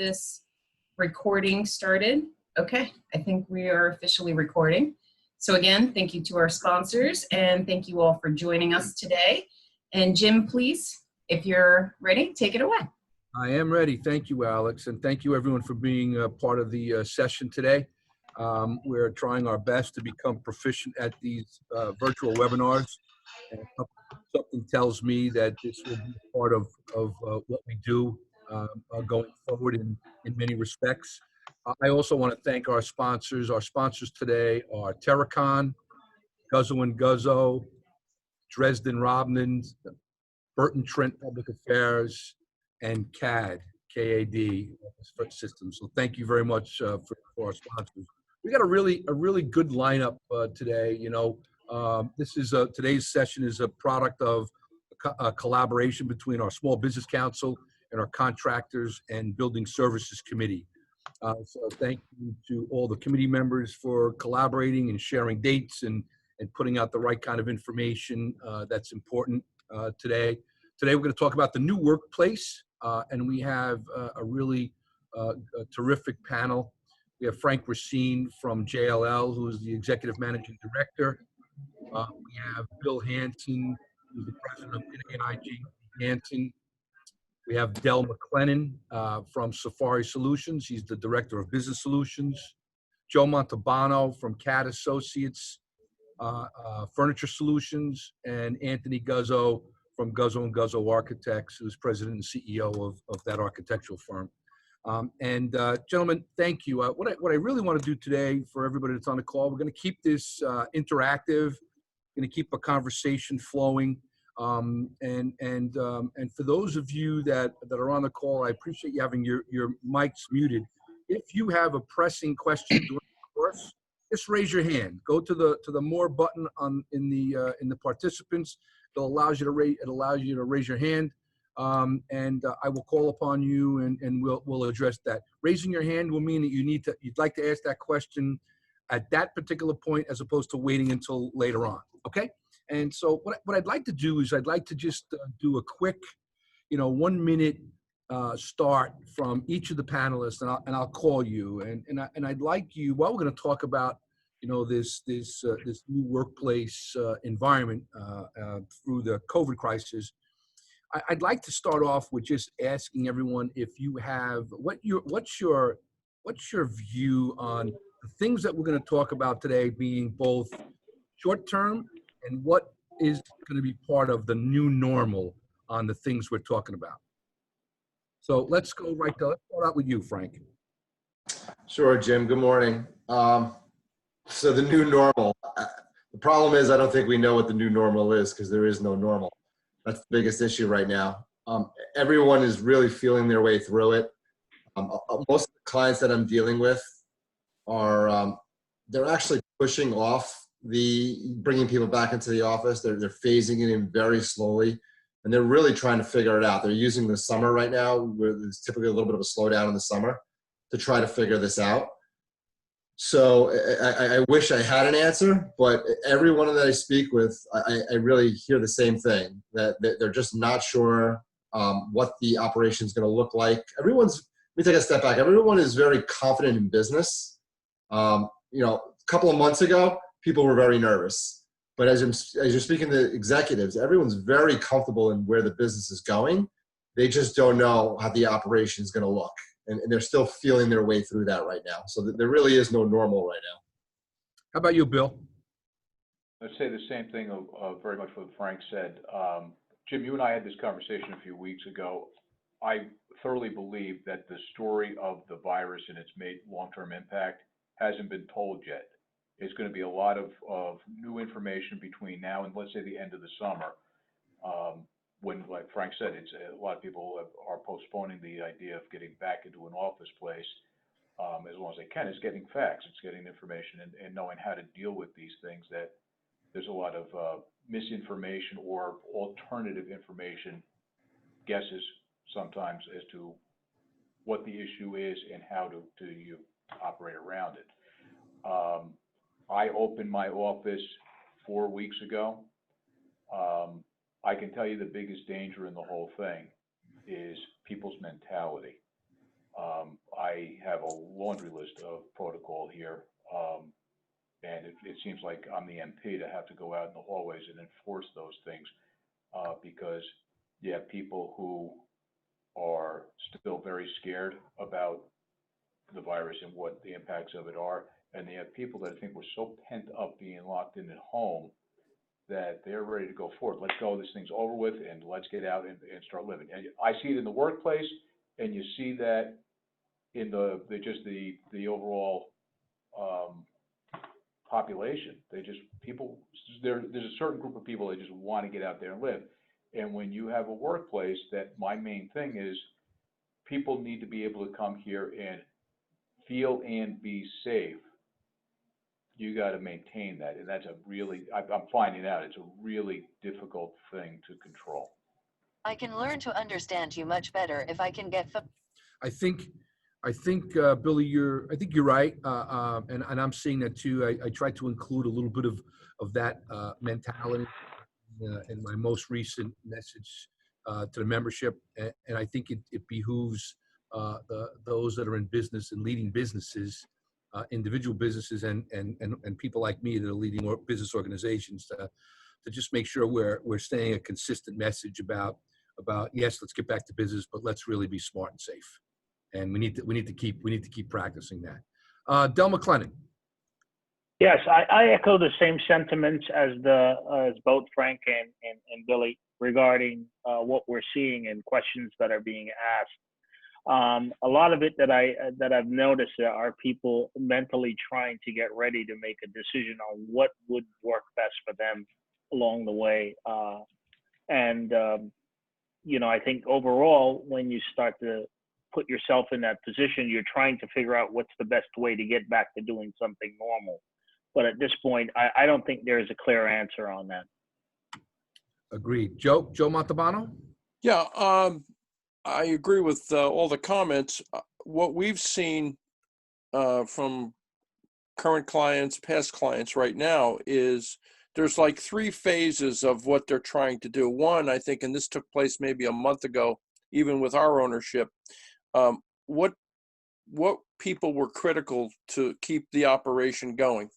this recording started. Okay, I think we are officially recording. So again, thank you to our sponsors and thank you all for joining us today. And Jim, please, if you're ready, take it away. I am ready. Thank you, Alex. And thank you everyone for being a part of the session today. We're trying our best to become proficient at these virtual webinars. And something tells me that this will be part of what we do going forward in many respects. I also want to thank our sponsors. Our sponsors today are Terracon, Guzzo & Guzzo, Dresden Robnin, Burton Trent Public Affairs, and CAD, K-A-D Systems. So thank you very much for our sponsors. We got a really good lineup today. You know, this is today's session is a product of a collaboration between our Small Business Council and our Contractors and Building Services Committee. So thank you to all the committee members for collaborating and sharing dates and putting out the right kind of information that's important today. Today we're going to talk about the new workplace, and we have a really terrific panel. We have Frank Racine from JLL, who is the Executive Managing Director. We have Bill Hanson, who's the President of NAIG Hanson. We have Del McLennan from Safari Solutions. He's the Director of Business Solutions. Joe Montalbano from CAD Associates, Furniture Solutions, and Anthony Guzzo from Guzzo & Guzzo Architects, who's President and CEO of that architectural firm. Gentlemen, thank you. What I really want to do today for everybody that's on the call, we're going to keep this interactive, going to keep a conversation flowing. And for those of you that are on the call, I appreciate you having your mics muted. If you have a pressing question during the course, just raise your hand. Go to the more button in the participants. It allows you to raise your hand, and I will call upon you and we'll address that. Raising your hand will mean that you'd like to ask that question at that particular point as opposed to waiting until later on. Okay. And so what I'd like to do is I'd like to just do a quick, 1 minute start from each of the panelists, and I'll call you. And I'd like you, while we're going to talk about, this new workplace environment through the COVID crisis, I'd like to start off with just asking everyone if you have what's your view on the things that we're going to talk about today being both short term and what is going to be part of the new normal on the things we're talking about. So let's go let's start out with you, Frank. Sure, Jim. Good morning. So the new normal. The problem is I don't think we know what the new normal is because there is no normal. That's the biggest issue right now. Everyone is really feeling their way through it. Most of the clients that I'm dealing with are they're actually pushing off bringing people back into the office. They're phasing it in very slowly, and they're really trying to figure it out. They're using the summer right now, where there's typically a little bit of a slowdown in the summer, to try to figure this out. So I wish I had an answer, but everyone that I speak with, I really hear the same thing, that they're just not sure what the operation is going to look like. Let me take a step back. Everyone is very confident in business. A couple of months ago, people were very nervous. But as you're speaking to executives, everyone's very comfortable in where the business is going. They just don't know how the operation is going to look. And they're still feeling their way through that right now. So there really is no normal right now. How about you, Bill? I'd say the same thing very much what Frank said. Jim, you and I had this conversation a few weeks ago. I thoroughly believe that the story of the virus and its long-term impact hasn't been told yet. It's going to be a lot of new information between now and, let's say, the end of the summer. When, like Frank said, a lot of people are postponing the idea of getting back into an office place as long as they can. It's getting facts, it's getting information, and knowing how to deal with these things. That there's a lot of misinformation or alternative information, guesses sometimes as to what the issue is and how to you operate around it. I opened my office 4 weeks ago. I can tell you the biggest danger in the whole thing is people's mentality. I have a laundry list of protocol here, and it seems like I'm the MP to have to go out in the hallways and enforce those things, because you have people who are still very scared about the virus and what the impacts of it are, and they have people that I think were so pent up being locked in at home that they're ready to go forward. Let's go, this thing's over with, and let's get out and start living. And I see it in the workplace, and you see that in the overall population. There's a certain group of people that just want to get out there and live. And when you have a workplace, that my main thing is people need to be able to come here and feel and be safe. You got to maintain that, and that's I'm finding out it's a really difficult thing to control. I can learn to understand you much better if I can get. I think, Billy, you're right, and I'm seeing that too. I tried to include a little bit of that mentality in my most recent message to the membership, and I think it behooves those that are in business and leading businesses, individual businesses, and people like me that are leading business organizations to just make sure we're staying a consistent message about yes, let's get back to business, but let's really be smart and safe. And we need to keep practicing that. Del McLennan. Yes, I echo the same sentiments as both Frank and Billy regarding what we're seeing and questions that are being asked. A lot of it that I've noticed are people mentally trying to get ready to make a decision on what would work best for them along the way. I think overall, when you start to put yourself in that position, you're trying to figure out what's the best way to get back to doing something normal. But at this point, I don't think there is a clear answer on that. Agreed. Joe Montalbano? Yeah, I agree with all the comments. What we've seen from current clients, past clients right now is there's like 3 phases of what they're trying to do. One, I think, and this took place maybe a month ago, even with our ownership, what people were critical to keep the operation going.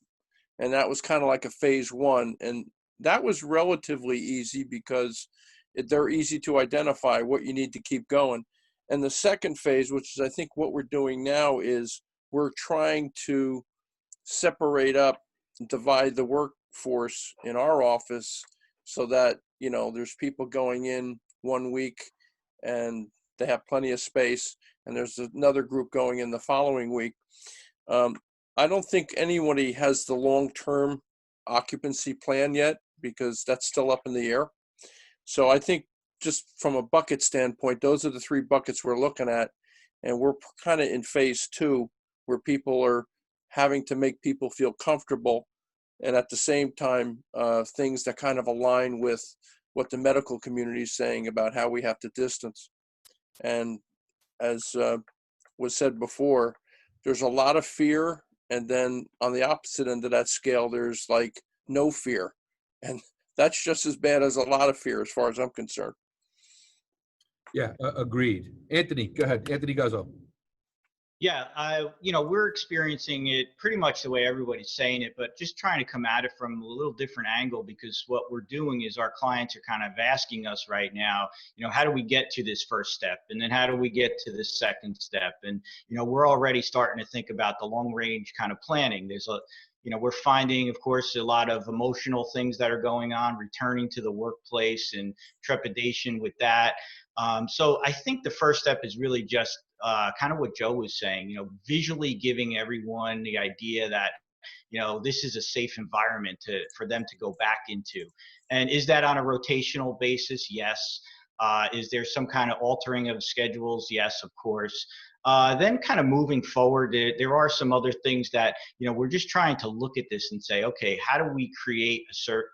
And that was kind of like a phase 1. And that was relatively easy because they're easy to identify what you need to keep going. And the second phase, which is I think what we're doing now, is we're trying to separate up, divide the workforce in our office so that, there's people going in one week and they have plenty of space, and there's another group going in the following week. I don't think anybody has the long-term occupancy plan yet because that's still up in the air. So I think just from a bucket standpoint, those are the 3 buckets we're looking at. And we're kind of in phase 2 where people are having to make people feel comfortable. And at the same time, things that kind of align with what the medical community is saying about how we have to distance. And as was said before, there's a lot of fear. And then on the opposite end of that scale, there's like no fear. And that's just as bad as a lot of fear as far as I'm concerned. Yeah, agreed. Anthony, go ahead. Anthony Guzzo. Yeah, we're experiencing it pretty much the way everybody's saying it, but just trying to come at it from a little different angle, because what we're doing is our clients are kind of asking us right now, how do we get to this first step? And then how do we get to this second step? And, we're already starting to think about the long range kind of planning. There's we're finding, of course, a lot of emotional things that are going on, returning to the workplace and trepidation with that. So I think the first step is really just kind of what Joe was saying, visually giving everyone the idea that, this is a safe environment for them to go back into. And is that on a rotational basis? Yes. Is there some kind of altering of schedules? Yes, of course. Then kind of moving forward, there are some other things that, we're just trying to look at this and say, okay, how do we create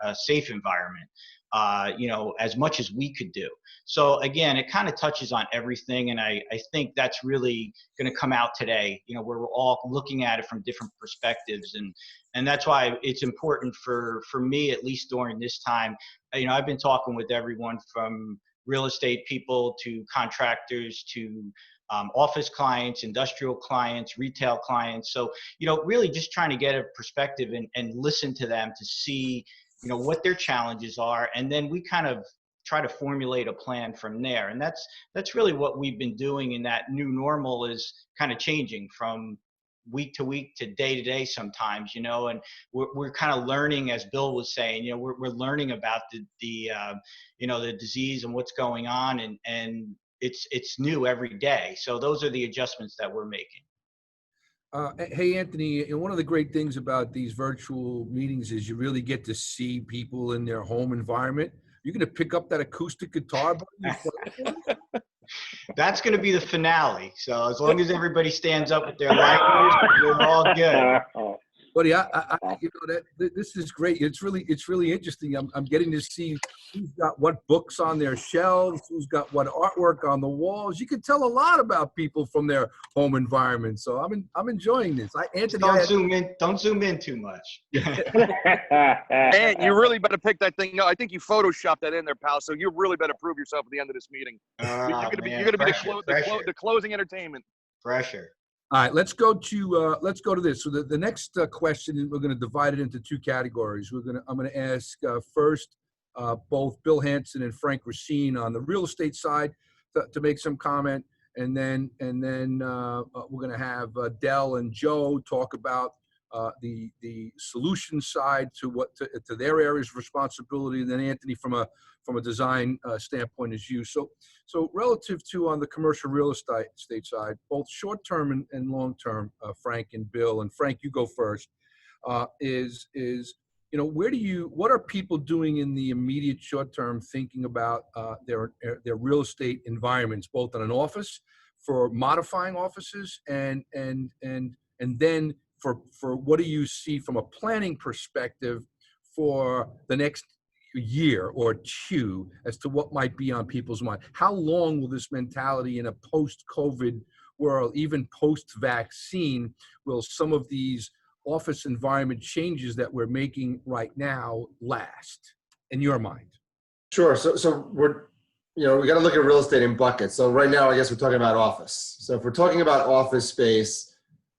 a safe environment? As much as we could do. So again, it kind of touches on everything. And I think that's really going to come out today, where we're all looking at it from different perspectives. And that's why it's important for me, at least during this time. I've been talking with everyone from real estate people to contractors to office clients, industrial clients, retail clients. So, really just trying to get a perspective and listen to them to see, what their challenges are. And then we kind of try to formulate a plan from there. And that's really what we've been doing. And that new normal is kind of changing from week to week to day sometimes, and we're kind of learning, as Bill was saying, we're learning about the disease and what's going on, and it's new every day. So those are the adjustments that we're making. Hey, Anthony, one of the great things about these virtual meetings is you really get to see people in their home environment. You're going to pick up that acoustic guitar? That's going to be the finale. So as long as everybody stands up with their lighters, we're all good. Buddy, this is great. It's really interesting. I'm getting to see who's got what books on their shelves, who's got what artwork on the walls. You can tell a lot about people from their home environment. So I'm enjoying this. Anthony, don't zoom in too much. And you really better pick that thing up. I think you photoshopped that in there, pal. So you really better prove yourself at the end of this meeting. You're gonna be the closing entertainment. Pressure. All right, let's go to this. So the next question, we're going to divide it into two categories. I'm going to ask first both Bill Hanson and Frank Racine on the real estate side to make some comment, and then we're going to have Del and Joe talk about the solution side to their areas of responsibility, and then Anthony from a design standpoint is you. So relative to on the commercial real estate side, both short term and long term, Frank and Bill, and Frank, you go first. What are people doing in the immediate short term, thinking about their real estate environments, both in an office for modifying offices, and then for what do you see from a planning perspective for the next year or two as to what might be on people's mind? How long will this mentality in a post-COVID world, even post-vaccine, will some of these office environment changes that we're making right now last, in your mind? Sure. So we're, we got to look at real estate in buckets. So right now, I guess we're talking about office. So if we're talking about office space,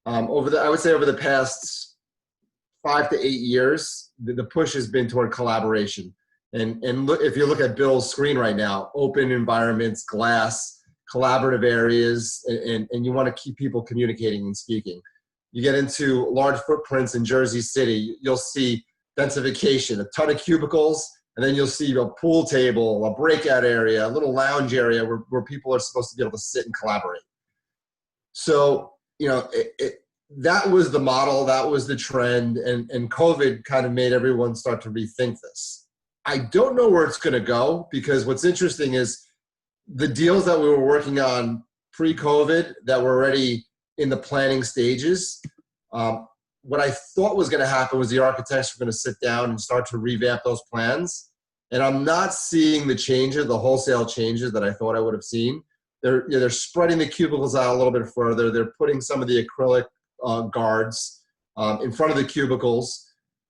I would say over the past 5 to 8 years, the push has been toward collaboration. And look, if you look at Bill's screen right now, open environments, glass, collaborative areas, and you want to keep people communicating and speaking. You get into large footprints in Jersey City, you'll see densification, a ton of cubicles, and then you'll see a pool table, a breakout area, a little lounge area where people are supposed to be able to sit and collaborate. So, that was the model, that was the trend, and COVID kind of made everyone start to rethink this. I don't know where it's going to go, because what's interesting is the deals that we were working on pre-COVID that were already in the planning stages, what I thought was going to happen was the architects were going to sit down and start to revamp those plans. And I'm not seeing the wholesale changes that I thought I would have seen. They're spreading the cubicles out a little bit further. They're putting some of the acrylic guards in front of the cubicles.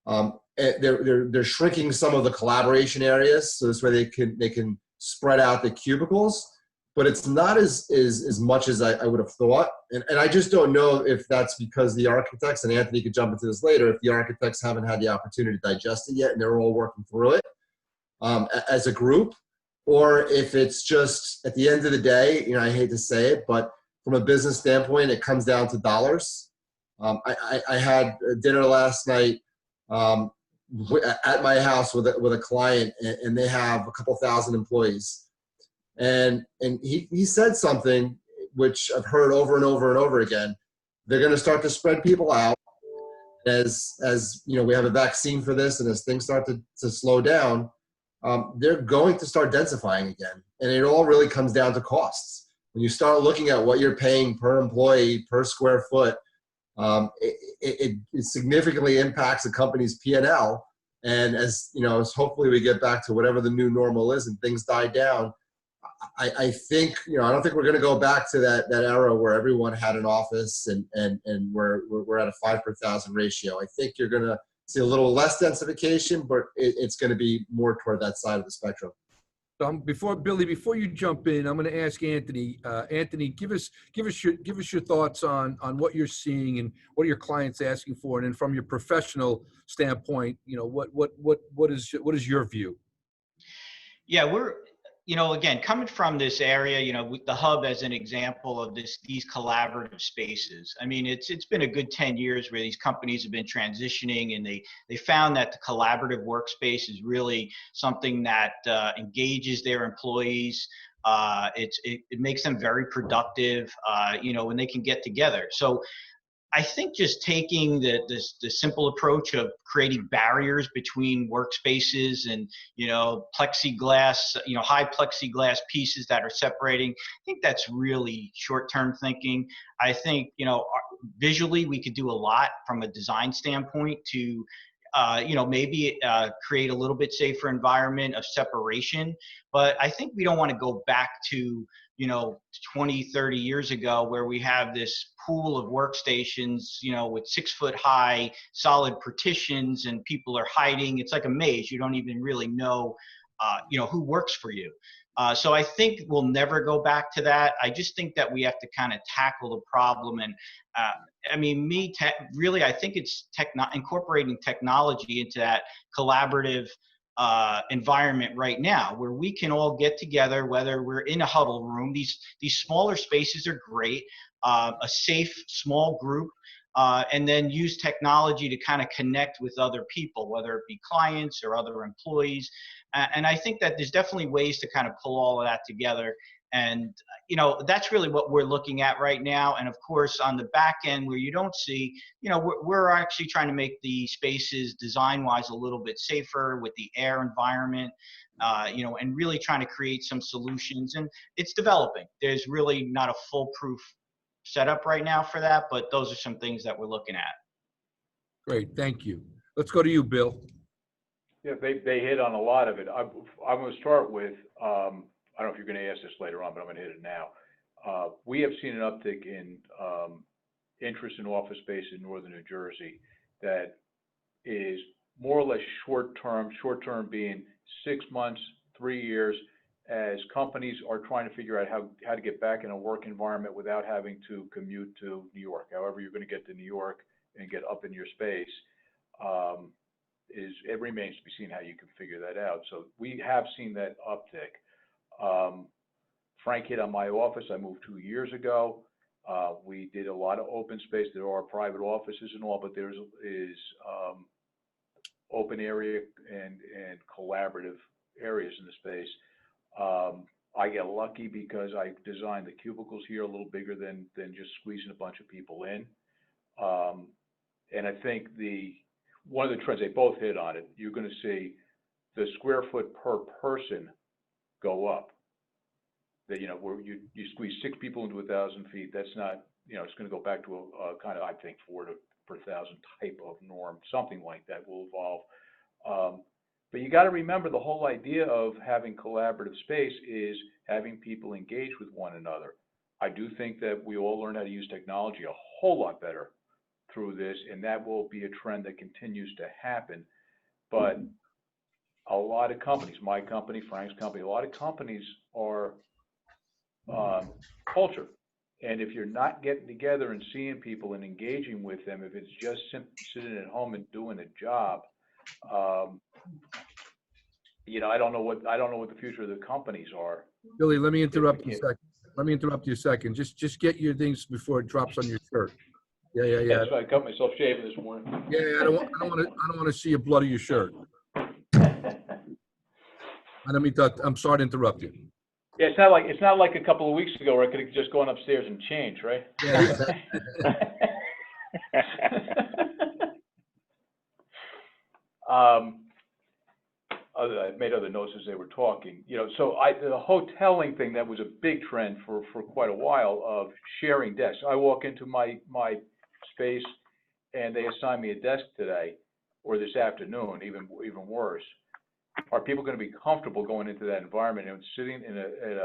They're shrinking some of the collaboration areas, so this way they can spread out the cubicles, but it's not as much as I would have thought. And I just don't know if that's because the architects, and Anthony could jump into this later, if the architects haven't had the opportunity to digest it yet and they're all working through it as a group, or if it's just at the end of the day, I hate to say it, but from a business standpoint, it comes down to dollars. I had dinner last night at my house with a client, and they have a couple thousand employees. And he said something which I've heard over and over and over again. They're going to start to spread people out as we have a vaccine for this, and as things start to slow down, they're going to start densifying again. And it all really comes down to costs. When you start looking at what you're paying per employee, per square foot, it significantly impacts a company's P&L. And as hopefully we get back to whatever the new normal is and things die down, I think, I don't think we're going to go back to that era where everyone had an office and we're at a 5 per 1,000 ratio. I think you're going to see a little less densification, but it's going to be more toward that side of the spectrum. So before you jump in, I'm going to ask Anthony. Anthony, give us your thoughts on what you're seeing and what are your clients asking for, and then from your professional standpoint, what is your view? Yeah, again, coming from this area, with the hub as an example of these collaborative spaces. I mean, it's been a good 10 years where these companies have been transitioning, and they found that the collaborative workspace is really something that engages their employees. It makes them very productive, when they can get together. So I think just taking the simple approach of creating barriers between workspaces and, plexiglass, high plexiglass pieces that are separating, I think that's really short-term thinking. I think, visually we could do a lot from a design standpoint to, maybe create a little bit safer environment of separation. But I think we don't want to go back to, 20, 30 years ago, where we have this pool of workstations, with 6 foot high solid partitions, and people are hiding. It's like a maze. You don't even really know, who works for you. So I think we'll never go back to that. I just think that we have to kind of tackle the problem. And really, I think it's incorporating technology into that collaborative environment right now, where we can all get together, whether we're in a huddle room. These smaller spaces are great, a safe small group, and then use technology to kind of connect with other people, whether it be clients or other employees. And I think that there's definitely ways to kind of pull all of that together. And, that's really what we're looking at right now. And of course, on the back end, where you don't see, we're actually trying to make the spaces design-wise a little bit safer with the air environment, and really trying to create some solutions. And it's developing. There's really not a foolproof setup right now for that, but those are some things that we're looking at. Great, thank you. Let's go to you, Bill. Yeah, they hit on a lot of it. I'm going to start with, I don't know if you're going to ask this later on, but I'm going to hit it now. We have seen an uptick in interest in office space in northern New Jersey that is more or less short-term being 6 months, 3 years, as companies are trying to figure out how to get back in a work environment without having to commute to New York. However you're going to get to New York and get up in your space, it remains to be seen how you can figure that out. So we have seen that uptick. Frank hit on my office. I moved 2 years ago. We did a lot of open space. There are private offices and all, but there is open area and collaborative areas in the space. I get lucky because I designed the cubicles here a little bigger than just squeezing a bunch of people in. And I think one of the trends, they both hit on it, you're going to see the square foot per person go up. That, where you squeeze 6 people into 1,000 feet, that's not, it's going to go back to a kind of, I think, 4 per 1,000 type of norm. Something like that will evolve. But you got to remember, the whole idea of having collaborative space is having people engage with one another. I do think that we all learn how to use technology a whole lot better through this, and that will be a trend that continues to happen. But a lot of companies, my company, Frank's company, a lot of companies are culture. And if you're not getting together and seeing people and engaging with them, if it's just sitting at home and doing a job, I don't know what the future of the companies are. Billy, let me interrupt you a second. Just get your things before it drops on your shirt. Yeah. So I cut myself shaving this morning. Yeah, I don't want to see a blood of your shirt. I'm sorry to interrupt you. Yeah, it's not like a couple of weeks ago where I could have just gone upstairs and changed, right? Yeah. I made other notes as they were talking. So the hoteling thing, that was a big trend for quite a while, of sharing desks. I walk into my space and they assign me a desk today or this afternoon, even worse. Are people going to be comfortable going into that environment and sitting at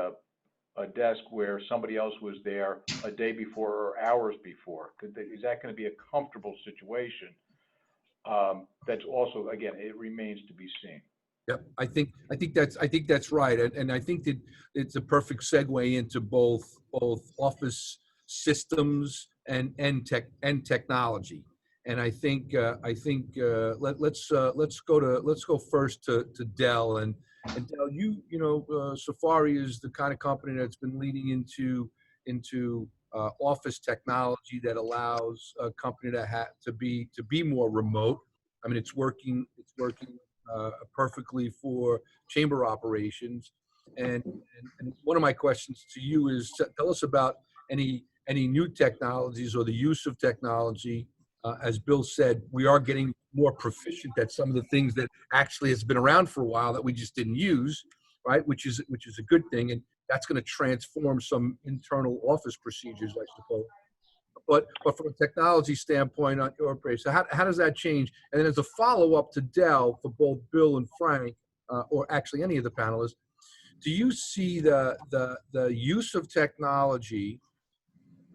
a desk where somebody else was there a day before or hours before? Is that going to be a comfortable situation? That's also, again, it remains to be seen. Yep, I think that's right, and I think that it's a perfect segue into both office systems and technology. And let's go first to Dell, and Dell, Safari is the kind of company that's been leading into office technology that allows a company to be more remote. I mean, it's working perfectly for chamber operations. And one of my questions to you is, tell us about any new technologies or the use of technology. As Bill said, we are getting more proficient at some of the things that actually has been around for a while that we just didn't use, right? Which is a good thing, and that's going to transform some internal office procedures, I suppose. But from a technology standpoint on your place, so how does that change? And then as a follow-up to Dell, for both Bill and Frank, or actually any of the panelists, do you see the use of technology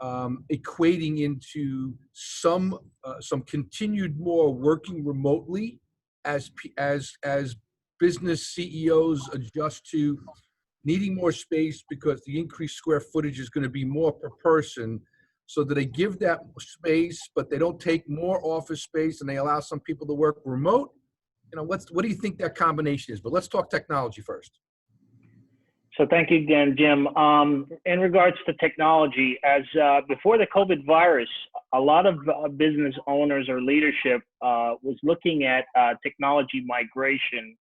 equating into some continued more working remotely as business CEOs adjust to needing more space because the increased square footage is going to be more per person, so that they give that space, but they don't take more office space and they allow some people to work remote? What do you think that combination is? But let's talk technology first. So thank you again, Jim. In regards to technology, as before the COVID virus, a lot of business owners or leadership was looking at technology migration.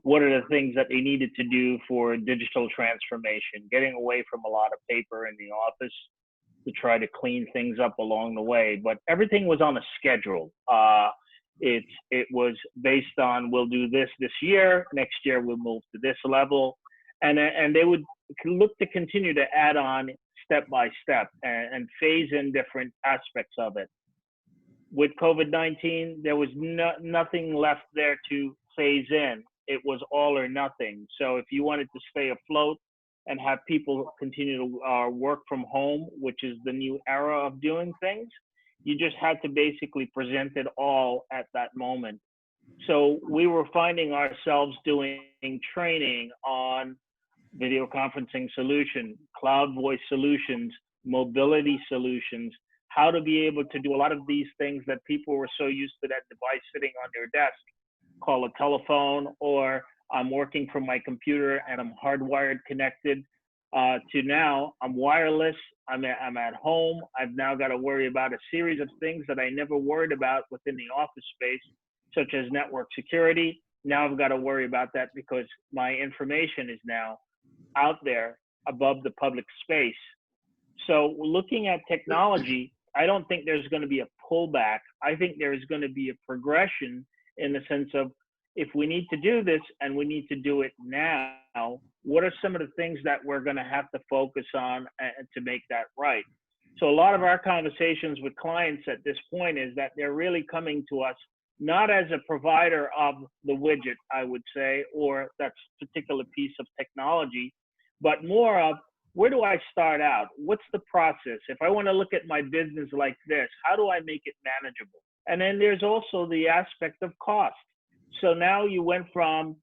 What are the things that they needed to do for digital transformation, getting away from a lot of paper in the office to try to clean things up along the way. But everything was on a schedule. It was based on, we'll do this year, next year we'll move to this level. And they would look to continue to add on step by step and phase in different aspects of it. With COVID-19, there was nothing left there to phase in. It was all or nothing. So if you wanted to stay afloat and have people continue to work from home, which is the new era of doing things, you just had to basically present it all at that moment. So we were finding ourselves doing training on video conferencing solution, cloud voice solutions, mobility solutions, how to be able to do a lot of these things that people were so used to that device sitting on their desk, call a telephone, or I'm working from my computer and I'm hardwired connected, to now I'm wireless, I'm at home, I've now got to worry about a series of things that I never worried about within the office space, such as network security. Now I've got to worry about that because my information is now out there above the public space. So looking at technology, I don't think there's going to be a pullback. I think there is going to be a progression in the sense of, if we need to do this and we need to do it now, what are some of the things that we're going to have to focus on to make that right? So a lot of our conversations with clients at this point is that they're really coming to us not as a provider of the widget, I would say, or that particular piece of technology, but more of, where do I start out? What's the process? If I want to look at my business like this, how do I make it manageable? And then there's also the aspect of cost. So now you went from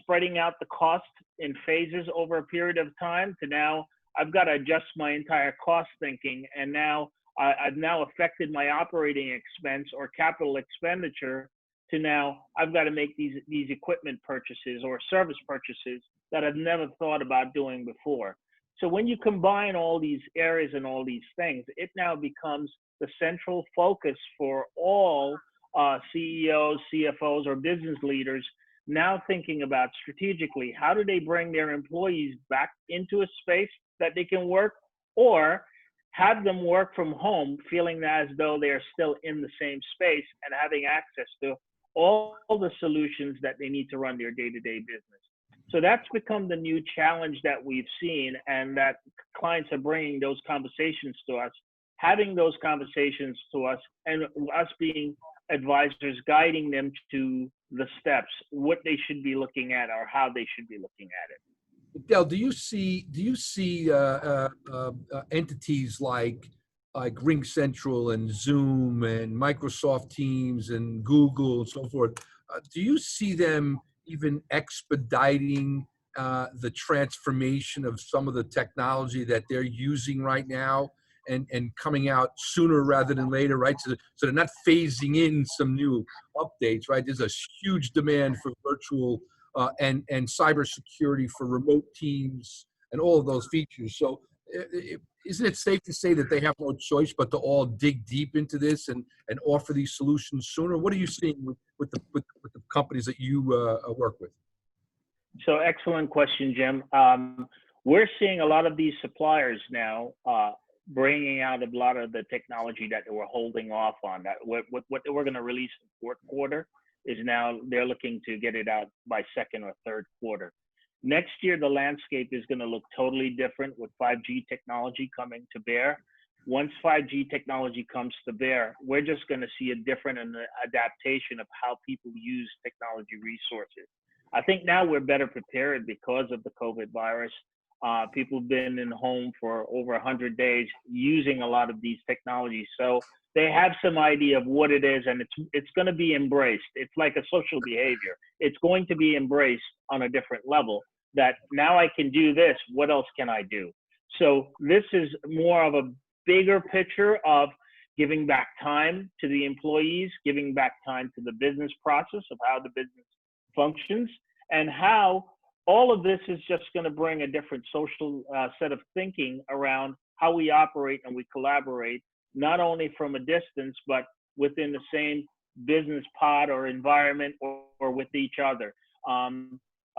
spreading out the cost in phases over a period of time to now I've got to adjust my entire cost thinking, and now I've now affected my operating expense or capital expenditure to now I've got to make these equipment purchases or service purchases that I've never thought about doing before. So when you combine all these areas and all these things, it now becomes the central focus for all CEOs, CFOs, or business leaders now thinking about strategically, how do they bring their employees back into a space that they can work, or have them work from home feeling as though they are still in the same space and having access to all the solutions that they need to run their day-to-day business. So that's become the new challenge that we've seen, and that clients are bringing those conversations to us, having those conversations to us, and us being advisors guiding them to the steps, what they should be looking at or how they should be looking at it. Del, do you see entities like RingCentral and Zoom and Microsoft Teams and Google and so forth do you see them even expediting the transformation of some of the technology that they're using right now and coming out sooner rather than later, right? So they're not phasing in some new updates, right? There's a huge demand for virtual and cybersecurity for remote teams and all of those features. So isn't it safe to say that they have no choice but to all dig deep into this and offer these solutions sooner? What are you seeing with the companies that you work with? So excellent question, Jim. We're seeing a lot of these suppliers now bringing out a lot of the technology that they were holding off on. That what they were going to release in fourth quarter is now they're looking to get it out by second or third quarter. Next year, the landscape is going to look totally different with 5G technology coming to bear. Once 5G technology comes to bear, we're just going to see a different adaptation of how people use technology resources. I think now we're better prepared because of the COVID virus. People have been in home for over 100 days using a lot of these technologies. So they have some idea of what it is, and it's going to be embraced. It's like a social behavior. It's going to be embraced on a different level, that now I can do this, what else can I do? So this is more of a bigger picture of giving back time to the employees, giving back time to the business process of how the business functions, and how all of this is just going to bring a different social set of thinking around how we operate and we collaborate, not only from a distance, but within the same business pod or environment or with each other.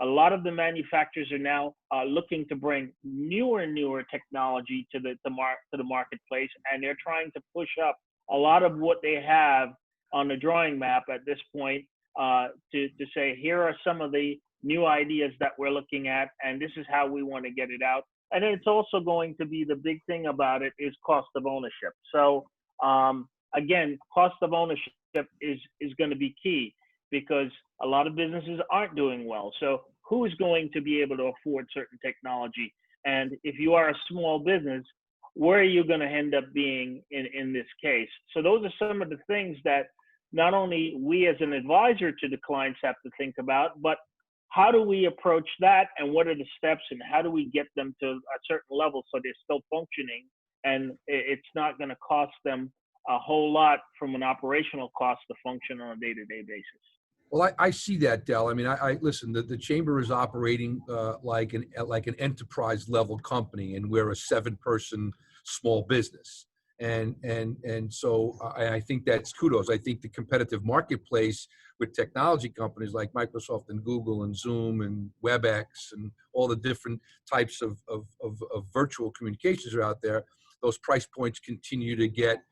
A lot of the manufacturers are now looking to bring newer and newer technology to the marketplace, and they're trying to push up a lot of what they have on the drawing map at this point to say, here are some of the new ideas that we're looking at, and this is how we want to get it out. And it's also going to be, the big thing about it is cost of ownership. So again, cost of ownership is going to be key, because a lot of businesses aren't doing well. So who is going to be able to afford certain technology? And if you are a small business, where are you going to end up being in this case? So those are some of the things that not only we as an advisor to the clients have to think about, but how do we approach that, and what are the steps, and how do we get them to a certain level so they're still functioning and it's not going to cost them a whole lot from an operational cost to function on a day-to-day basis? Well, I see that, Del. I mean, I listen. The chamber is operating like an enterprise level company, and we're a 7-person small business, and so I think that's kudos. I think the competitive marketplace with technology companies like Microsoft and Google and Zoom and WebEx and all the different types of virtual communications are out there. Those price points continue to get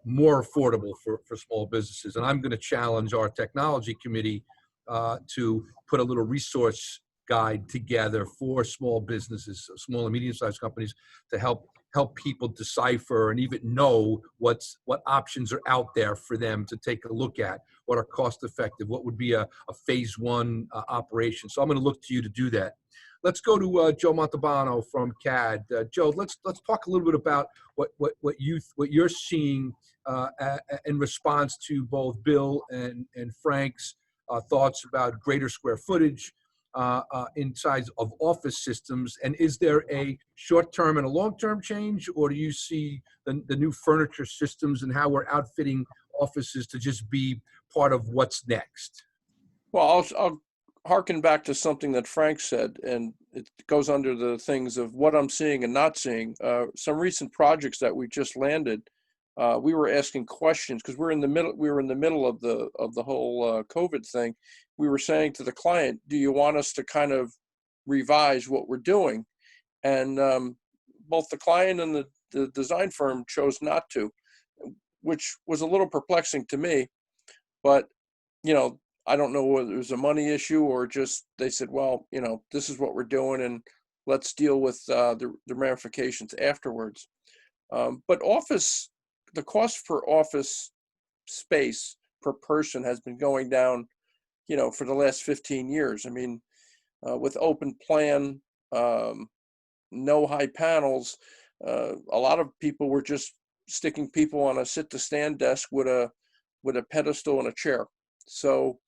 more affordable for small businesses. And I'm going to challenge our technology committee to put a little resource guide together for small businesses, small and medium-sized companies, to help people decipher and even know what options are out there for them to take a look at, what are cost effective, what would be a phase 1 operation. So I'm going to look to you to do that. Let's go to Joe Montalbano from CAD. Joe, let's talk a little bit about what you're seeing in response to both Bill and Frank's thoughts about greater square footage inside of office systems. And is there a short-term and a long-term change, or do you see the new furniture systems and how we're outfitting offices to just be part of what's next? Well, I'll harken back to something that Frank said, and it goes under the things of what I'm seeing and not seeing. Some recent projects that we just landed, we were asking questions because we were in the middle of the whole COVID thing. We were saying to the client, do you want us to kind of revise what we're doing? And both the client and the design firm chose not to, which was a little perplexing to me. But, I don't know whether it was a money issue or just they said, well, this is what we're doing and let's deal with the ramifications afterwards. But the cost for office space per person has been going down, for the last 15 years. I mean, with open plan, no high panels, a lot of people were just sticking people on a sit to stand desk with a pedestal and a chair. So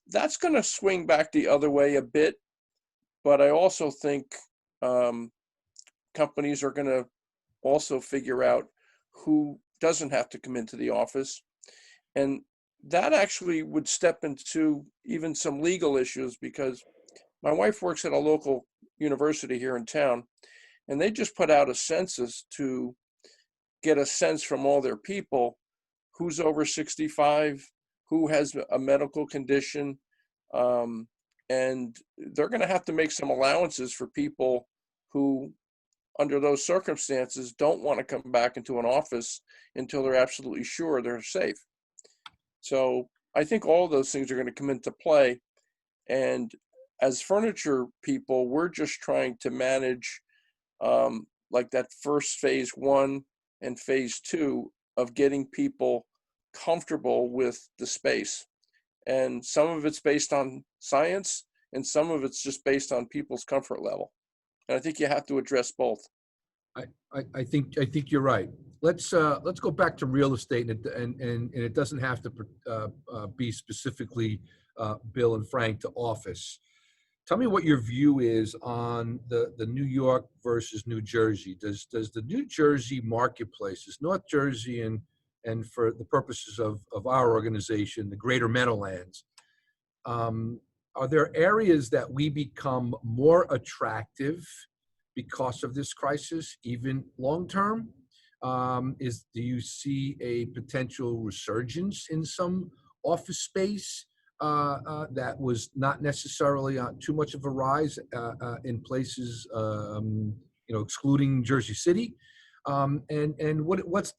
That's going to swing back the other way a bit, but I also think companies are going to also figure out who doesn't have to come into the office. And that actually would step into even some legal issues, because my wife works at a local university here in town, and they just put out a census to get a sense from all their people who's over 65, who has a medical condition, and they're going to have to make some allowances for people who, under those circumstances, don't want to come back into an office until they're absolutely sure they're safe. So I think all of those things are going to come into play. And as furniture people, we're just trying to manage like that first phase 1 and phase 2 of getting people comfortable with the space. And some of it's based on science, and some of it's just based on people's comfort level. And I think you have to address both. I think you're right. Let's go back to real estate, and it doesn't have to be specifically Bill and Frank to office. Tell me what your view is on the New York versus New Jersey. Does the New Jersey marketplaces, North Jersey and for the purposes of our organization, the Greater Meadowlands, are there areas that we become more attractive because of this crisis, even long term? Do you see a potential resurgence in some office space that was not necessarily too much of a rise in places, excluding Jersey City? And what's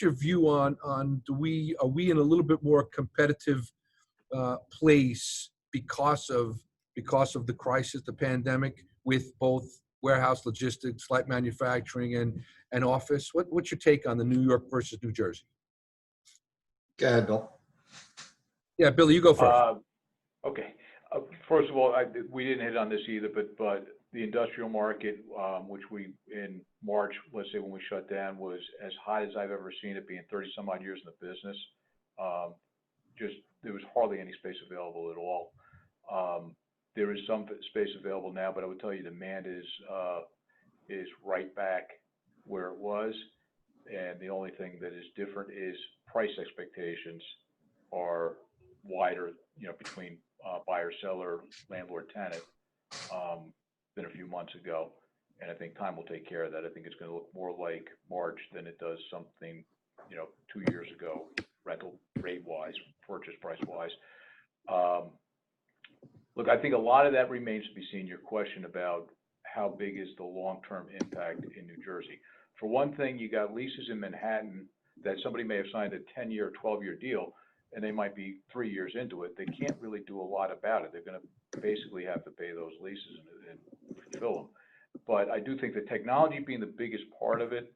your view on are we in a little bit more competitive place because of the crisis, the pandemic, with both warehouse logistics, light manufacturing, and office? What's your take on the New York versus New Jersey? Go ahead, Bill. Yeah, Billy, you go first. Okay. First of all, we didn't hit on this either, but the industrial market, which in March, let's say when we shut down, was as hot as I've ever seen it, being 30 some odd years in the business. There was hardly any space available at all. There is some space available now, but I would tell you demand is right back where it was. And the only thing that is different is price expectations are wider, between buyer, seller, landlord, tenant, than a few months ago. And I think time will take care of that. I think it's going to look more like March than it does something, 2 years ago, rental rate wise, purchase price wise. Look, I think a lot of that remains to be seen. Your question about how big is the long-term impact in New Jersey. For one thing, you got leases in Manhattan that somebody may have signed a 10-year, 12-year deal, and they might be 3 years into it. They can't really do a lot about it. They're going to basically have to pay those leases and fulfill them. But I do think the technology being the biggest part of it,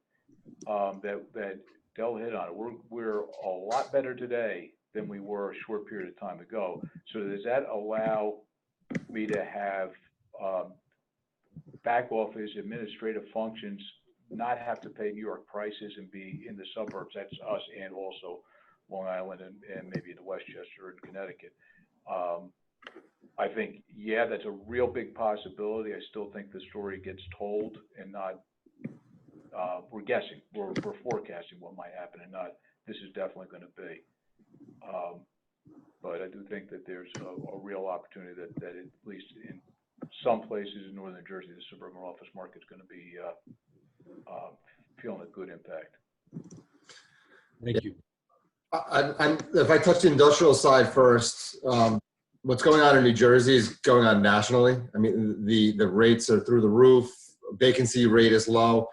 that Del hit on it. We're a lot better today than we were a short period of time ago. So does that allow me to have back office administrative functions not have to pay New York prices and be in the suburbs? That's us, and also Long Island and maybe in Westchester and Connecticut. I think, yeah, that's a real big possibility. I still think the story gets told and not, we're guessing, we're forecasting what might happen and not, this is definitely going to be. But I do think that there's a real opportunity that at least in some places in Northern Jersey, the suburban office market is going to be feeling a good impact. Thank you. If I touch the industrial side first, what's going on in New Jersey is going on nationally. I mean, the rates are through the roof. Vacancy rate is low.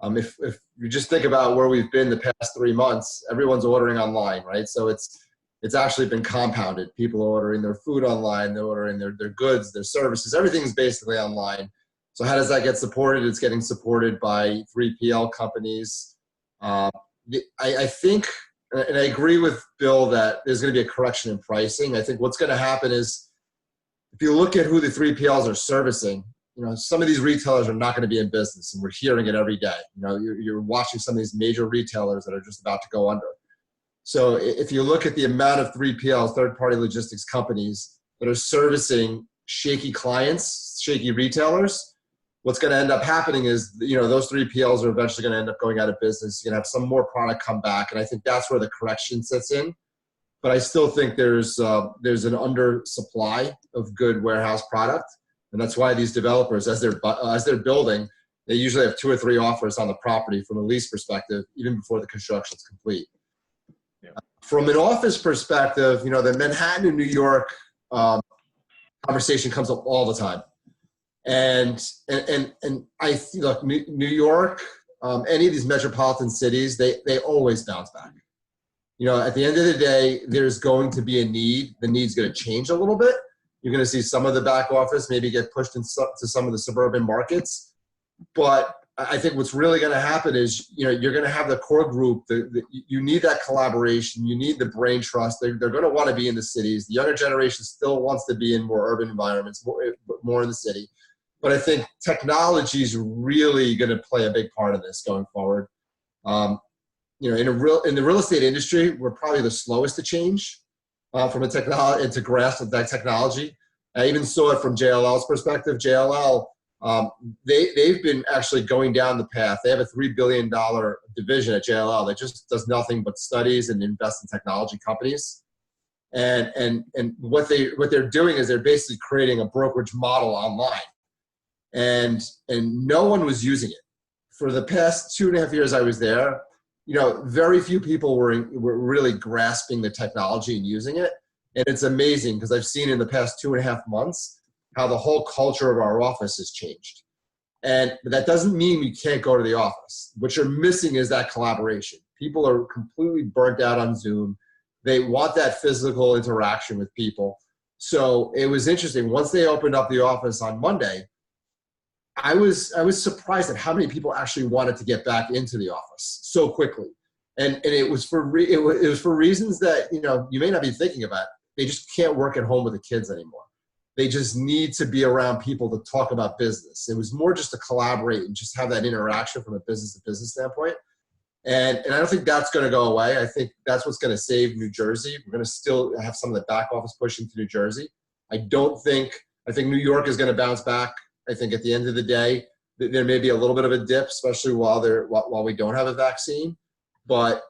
If you just think about where we've been the past 3 months, everyone's ordering online, right? So it's actually been compounded. People are ordering their food online. They're ordering their goods, their services. Everything's basically online. So how does that get supported? It's getting supported by 3PL companies. I think, and I agree with Bill that there's going to be a correction in pricing. I think what's going to happen is, if you look at who the 3PLs are servicing, some of these retailers are not going to be in business, and we're hearing it every day. You're watching some of these major retailers that are just about to go under. So if you look at the amount of 3PLs, third-party logistics companies, that are servicing shaky clients, shaky retailers, what's going to end up happening is, those 3PLs are eventually going to end up going out of business. You're going to have some more product come back, and I think that's where the correction sets in. But I still think there's an undersupply of good warehouse product, and that's why these developers, as they're building, they usually have 2 or 3 offers on the property from a lease perspective, even before the construction's complete. Yeah. From an office perspective, the Manhattan and New York conversation comes up all the time, and I think, look, New York, any of these metropolitan cities, they always bounce back. At the end of the day, there's going to be a need. The need's going to change a little bit. You're going to see some of the back office maybe get pushed to some of the suburban markets. But I think what's really going to happen is, you're going to have the core group. You need that collaboration. You need the brain trust. They're going to want to be in the cities. The younger generation still wants to be in more urban environments, more in the city. But I think technology is really going to play a big part of this going forward. In the real estate industry, we're probably the slowest to change from a technology and to grasp of that technology. I even saw it from JLL's perspective. JLL, they've been actually going down the path. They have a $3 billion division at JLL that just does nothing but studies and invests in technology companies. And what they're doing is they're basically creating a brokerage model online, and no one was using it for the past 2.5 years I was there. Very few people were really grasping the technology and using it. And it's amazing because I've seen in the past 2.5 months how the whole culture of our office has changed. And that doesn't mean we can't go to the office. What you're missing is that collaboration. People are completely burnt out on Zoom. They want that physical interaction with people. So it was interesting. Once they opened up the office on Monday, I was surprised at how many people actually wanted to get back into the office so quickly, and it was for reasons that you may not be thinking about. They just can't work at home with the kids anymore. They just need to be around people to talk about business. It was more just to collaborate and just have that interaction from a business to business standpoint. And I don't think that's going to go away. I think that's what's going to save New Jersey. We're going to still have some of the back office push into New Jersey. I think New York is going to bounce back. I think at the end of the day, there may be a little bit of a dip, especially while we don't have a vaccine. But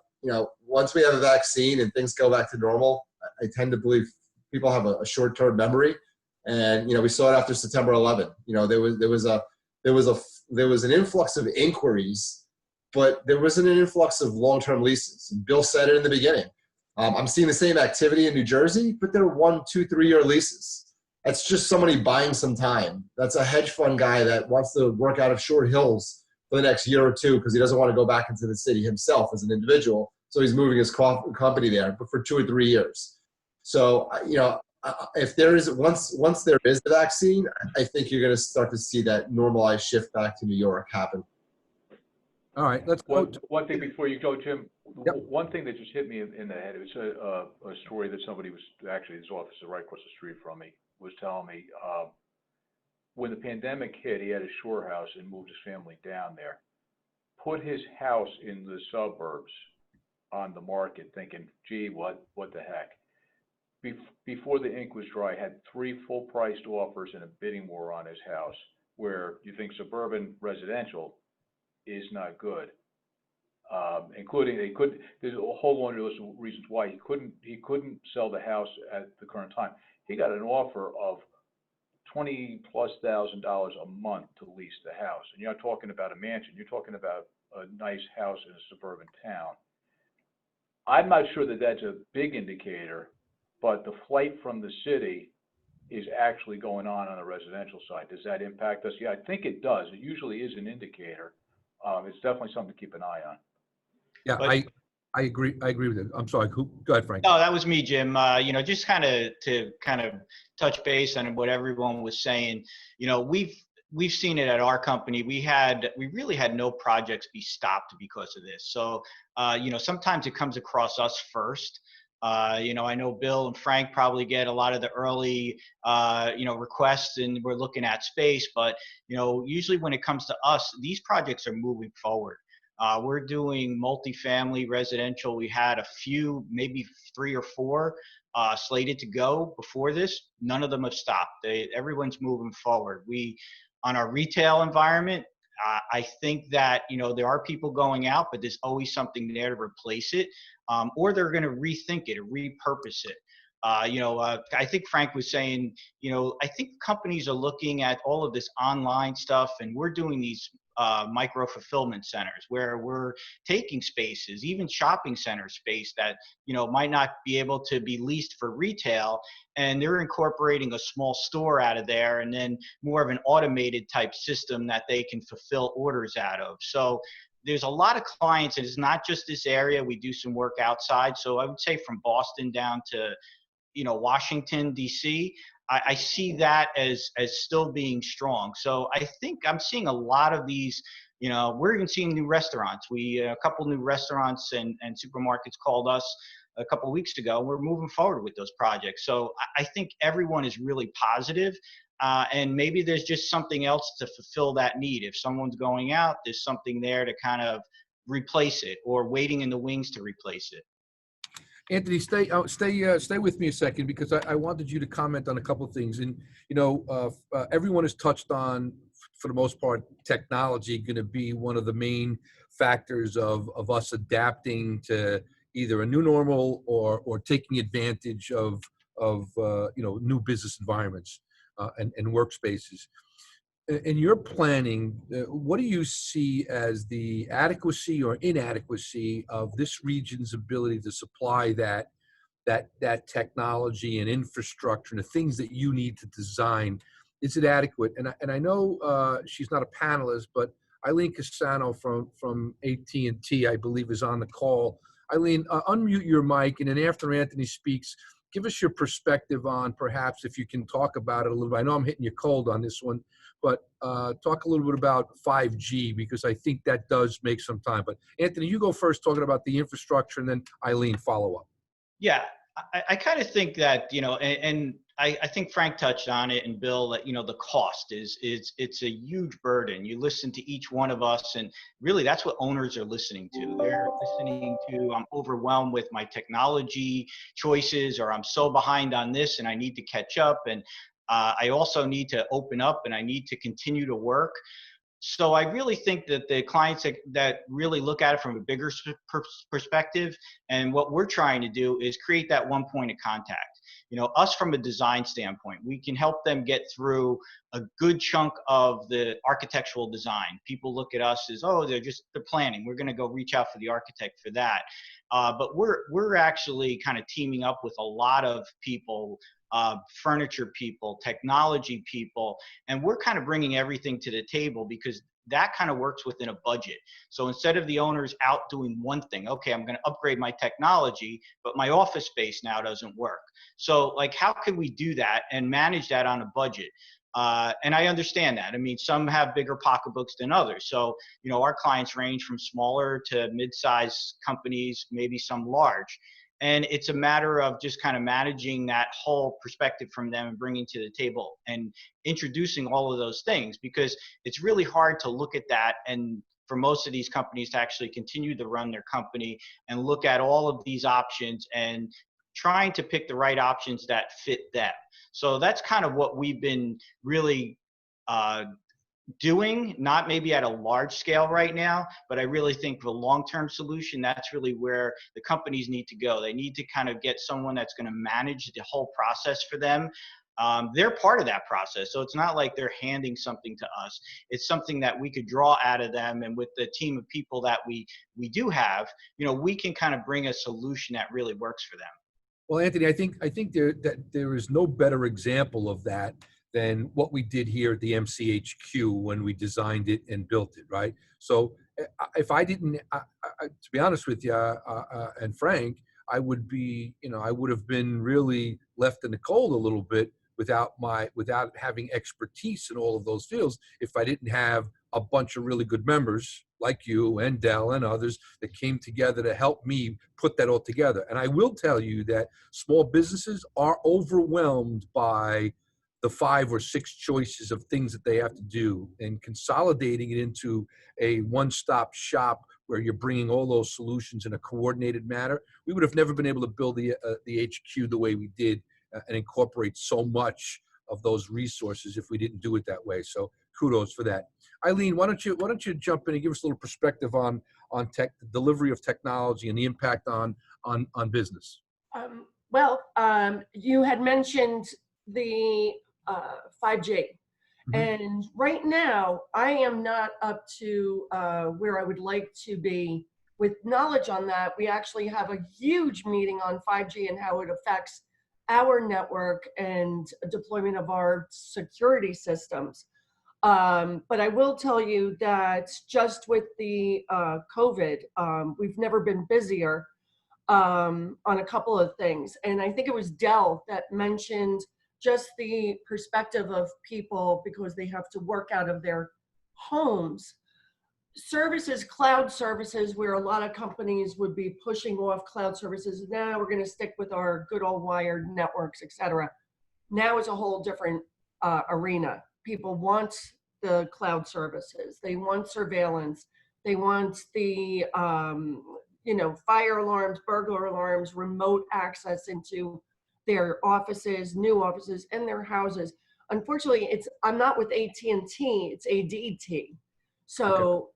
once we have a vaccine and things go back to normal, I tend to believe people have a short-term memory, and we saw it after September 11. There was an influx of inquiries, but there wasn't an influx of long-term leases. And Bill said it in the beginning. I'm seeing the same activity in New Jersey, but they're 1, 2, 3-year leases. That's just somebody buying some time. That's a hedge fund guy that wants to work out of Short Hills for the next year or two because he doesn't want to go back into the city himself as an individual. So he's moving his company there, but for 2 or 3 years. So, if there is once there is the vaccine, I think you're going to start to see that normalized shift back to New York happen. All right, let's go. One thing before you go, Jim. Yep. One thing that just hit me in the head. It was a story that somebody was actually, his office is right across the street from me, was telling me when the pandemic hit, he had a shore house and moved his family down there. Put his house in the suburbs on the market, thinking, "Gee, what the heck?" Before the ink was dry, had 3 full-priced offers and a bidding war on his house. Where you think suburban residential is not good, including there's a whole laundry list of reasons why he couldn't sell the house at the current time. He got an offer of $20,000+ a month to lease the house, and you're not talking about a mansion. You're talking about a nice house in a suburban town. I'm not sure that that's a big indicator, but the flight from the city is actually going on the residential side. Does that impact us? Yeah, I think it does. It usually is an indicator. It's definitely something to keep an eye on. Yeah, But- I agree. I agree with it. I'm sorry. Go ahead, Frank. No, that was me, Jim. Just to touch base on what everyone was saying. We've seen it at our company. We really had no projects be stopped because of this. So, sometimes it comes across us first. I know Bill and Frank probably get a lot of the early, requests, and we're looking at space. But, usually when it comes to us, these projects are moving forward. We're doing multifamily residential. We had a few, maybe 3 or 4 slated to go before this. None of them have stopped. Everyone's moving forward. On our retail environment, I think that, there are people going out, but there's always something there to replace it, or they're going to rethink it or repurpose it. I think Frank was saying, I think companies are looking at all of this online stuff, and we're doing these micro fulfillment centers where we're taking spaces, even shopping center space that, might not be able to be leased for retail, and they're incorporating a small store out of there and then more of an automated type system that they can fulfill orders out of. So there's a lot of clients, and it's not just this area. We do some work outside. So I would say from Boston down to, Washington, D.C., I see that as still being strong. So I think I'm seeing a lot of these, we're even seeing new restaurants. A couple new restaurants and supermarkets called us a couple of weeks ago. We're moving forward with those projects. So I think everyone is really positive, and maybe there's just something else to fulfill that need. If someone's going out, there's something there to kind of replace it, or waiting in the wings to replace it. Anthony, stay with me a second, because I wanted you to comment on a couple of things. And, everyone has touched on, for the most part, technology going to be one of the main factors of us adapting to either a new normal or taking advantage of new business environments and workspaces. In your planning, what do you see as the adequacy or inadequacy of this region's ability to supply that technology and infrastructure and the things that you need to design? Is it adequate? And I know she's not a panelist, but Eileen Cassano from AT&T, I believe, is on the call. Eileen, unmute your mic, and then after Anthony speaks, give us your perspective on, perhaps, if you can talk about it a little bit. I know I'm hitting you cold on this one, but talk a little bit about 5G, because I think that does make some time. But Anthony, you go first, talking about the infrastructure, and then Eileen, follow up. Yeah, I kind of think that, and I think Frank touched on it, and Bill, that, the cost it's a huge burden. You listen to each one of us, and really that's what owners are listening to. They're listening to, I'm overwhelmed with my technology choices, or I'm so behind on this and I need to catch up. And I also need to open up, and I need to continue to work. So I really think that the clients that really look at it from a bigger perspective, and what we're trying to do is create that one point of contact. Us from a design standpoint, we can help them get through a good chunk of the architectural design. People look at us as, oh, they're planning. We're going to go reach out for the architect for that. But we're actually kind of teaming up with a lot of people, furniture people, technology people, and we're kind of bringing everything to the table, because that kind of works within a budget. So instead of the owners out doing one thing, okay, I'm going to upgrade my technology, but my office space now doesn't work. So how can we do that and manage that on a budget? And I understand that. I mean, some have bigger pocketbooks than others. So, our clients range from smaller to mid-sized companies, maybe some large. And it's a matter of just kind of managing that whole perspective from them and bringing to the table and introducing all of those things, because it's really hard to look at that and for most of these companies to actually continue to run their company and look at all of these options and trying to pick the right options that fit them. So that's kind of what we've been really doing, not maybe at a large scale right now, but I really think the long-term solution, that's really where the companies need to go. They need to kind of get someone that's going to manage the whole process for them. They're part of that process. So it's not like they're handing something to us. It's something that we could draw out of them. And with the team of people that we do have, we can kind of bring a solution that really works for them. Well, Anthony, I think there is no better example of that than what we did here at the MCHQ when we designed it and built it, right? So if I didn't, to be honest with you, and Frank, I would have been really left in the cold a little bit without having expertise in all of those fields, if I didn't have a bunch of really good members like you and Dell and others that came together to help me put that all together. And I will tell you that small businesses are overwhelmed by the 5 or 6 choices of things that they have to do, and consolidating it into a one-stop shop where you're bringing all those solutions in a coordinated manner. We would have never been able to build the HQ the way we did and incorporate so much of those resources if we didn't do it that way. So kudos for that. Eileen, why don't you jump in and give us a little perspective on the delivery of technology and the impact on business? You had mentioned the 5G. And right now, I am not up to where I would like to be with knowledge on that. We actually have a huge meeting on 5G and how it affects our network and deployment of our security systems. But I will tell you that just with the COVID, we've never been busier on a couple of things. And I think it was Dell that mentioned just the perspective of people because they have to work out of their homes. Services, cloud services, where a lot of companies would be pushing off cloud services. Now we're going to stick with our good old wired networks, etc. Now it's a whole different arena. People want the cloud services. They want surveillance. They want the fire alarms, burglar alarms, remote access into their offices, new offices, and their houses. Unfortunately, I'm not with AT&T, it's ADT. So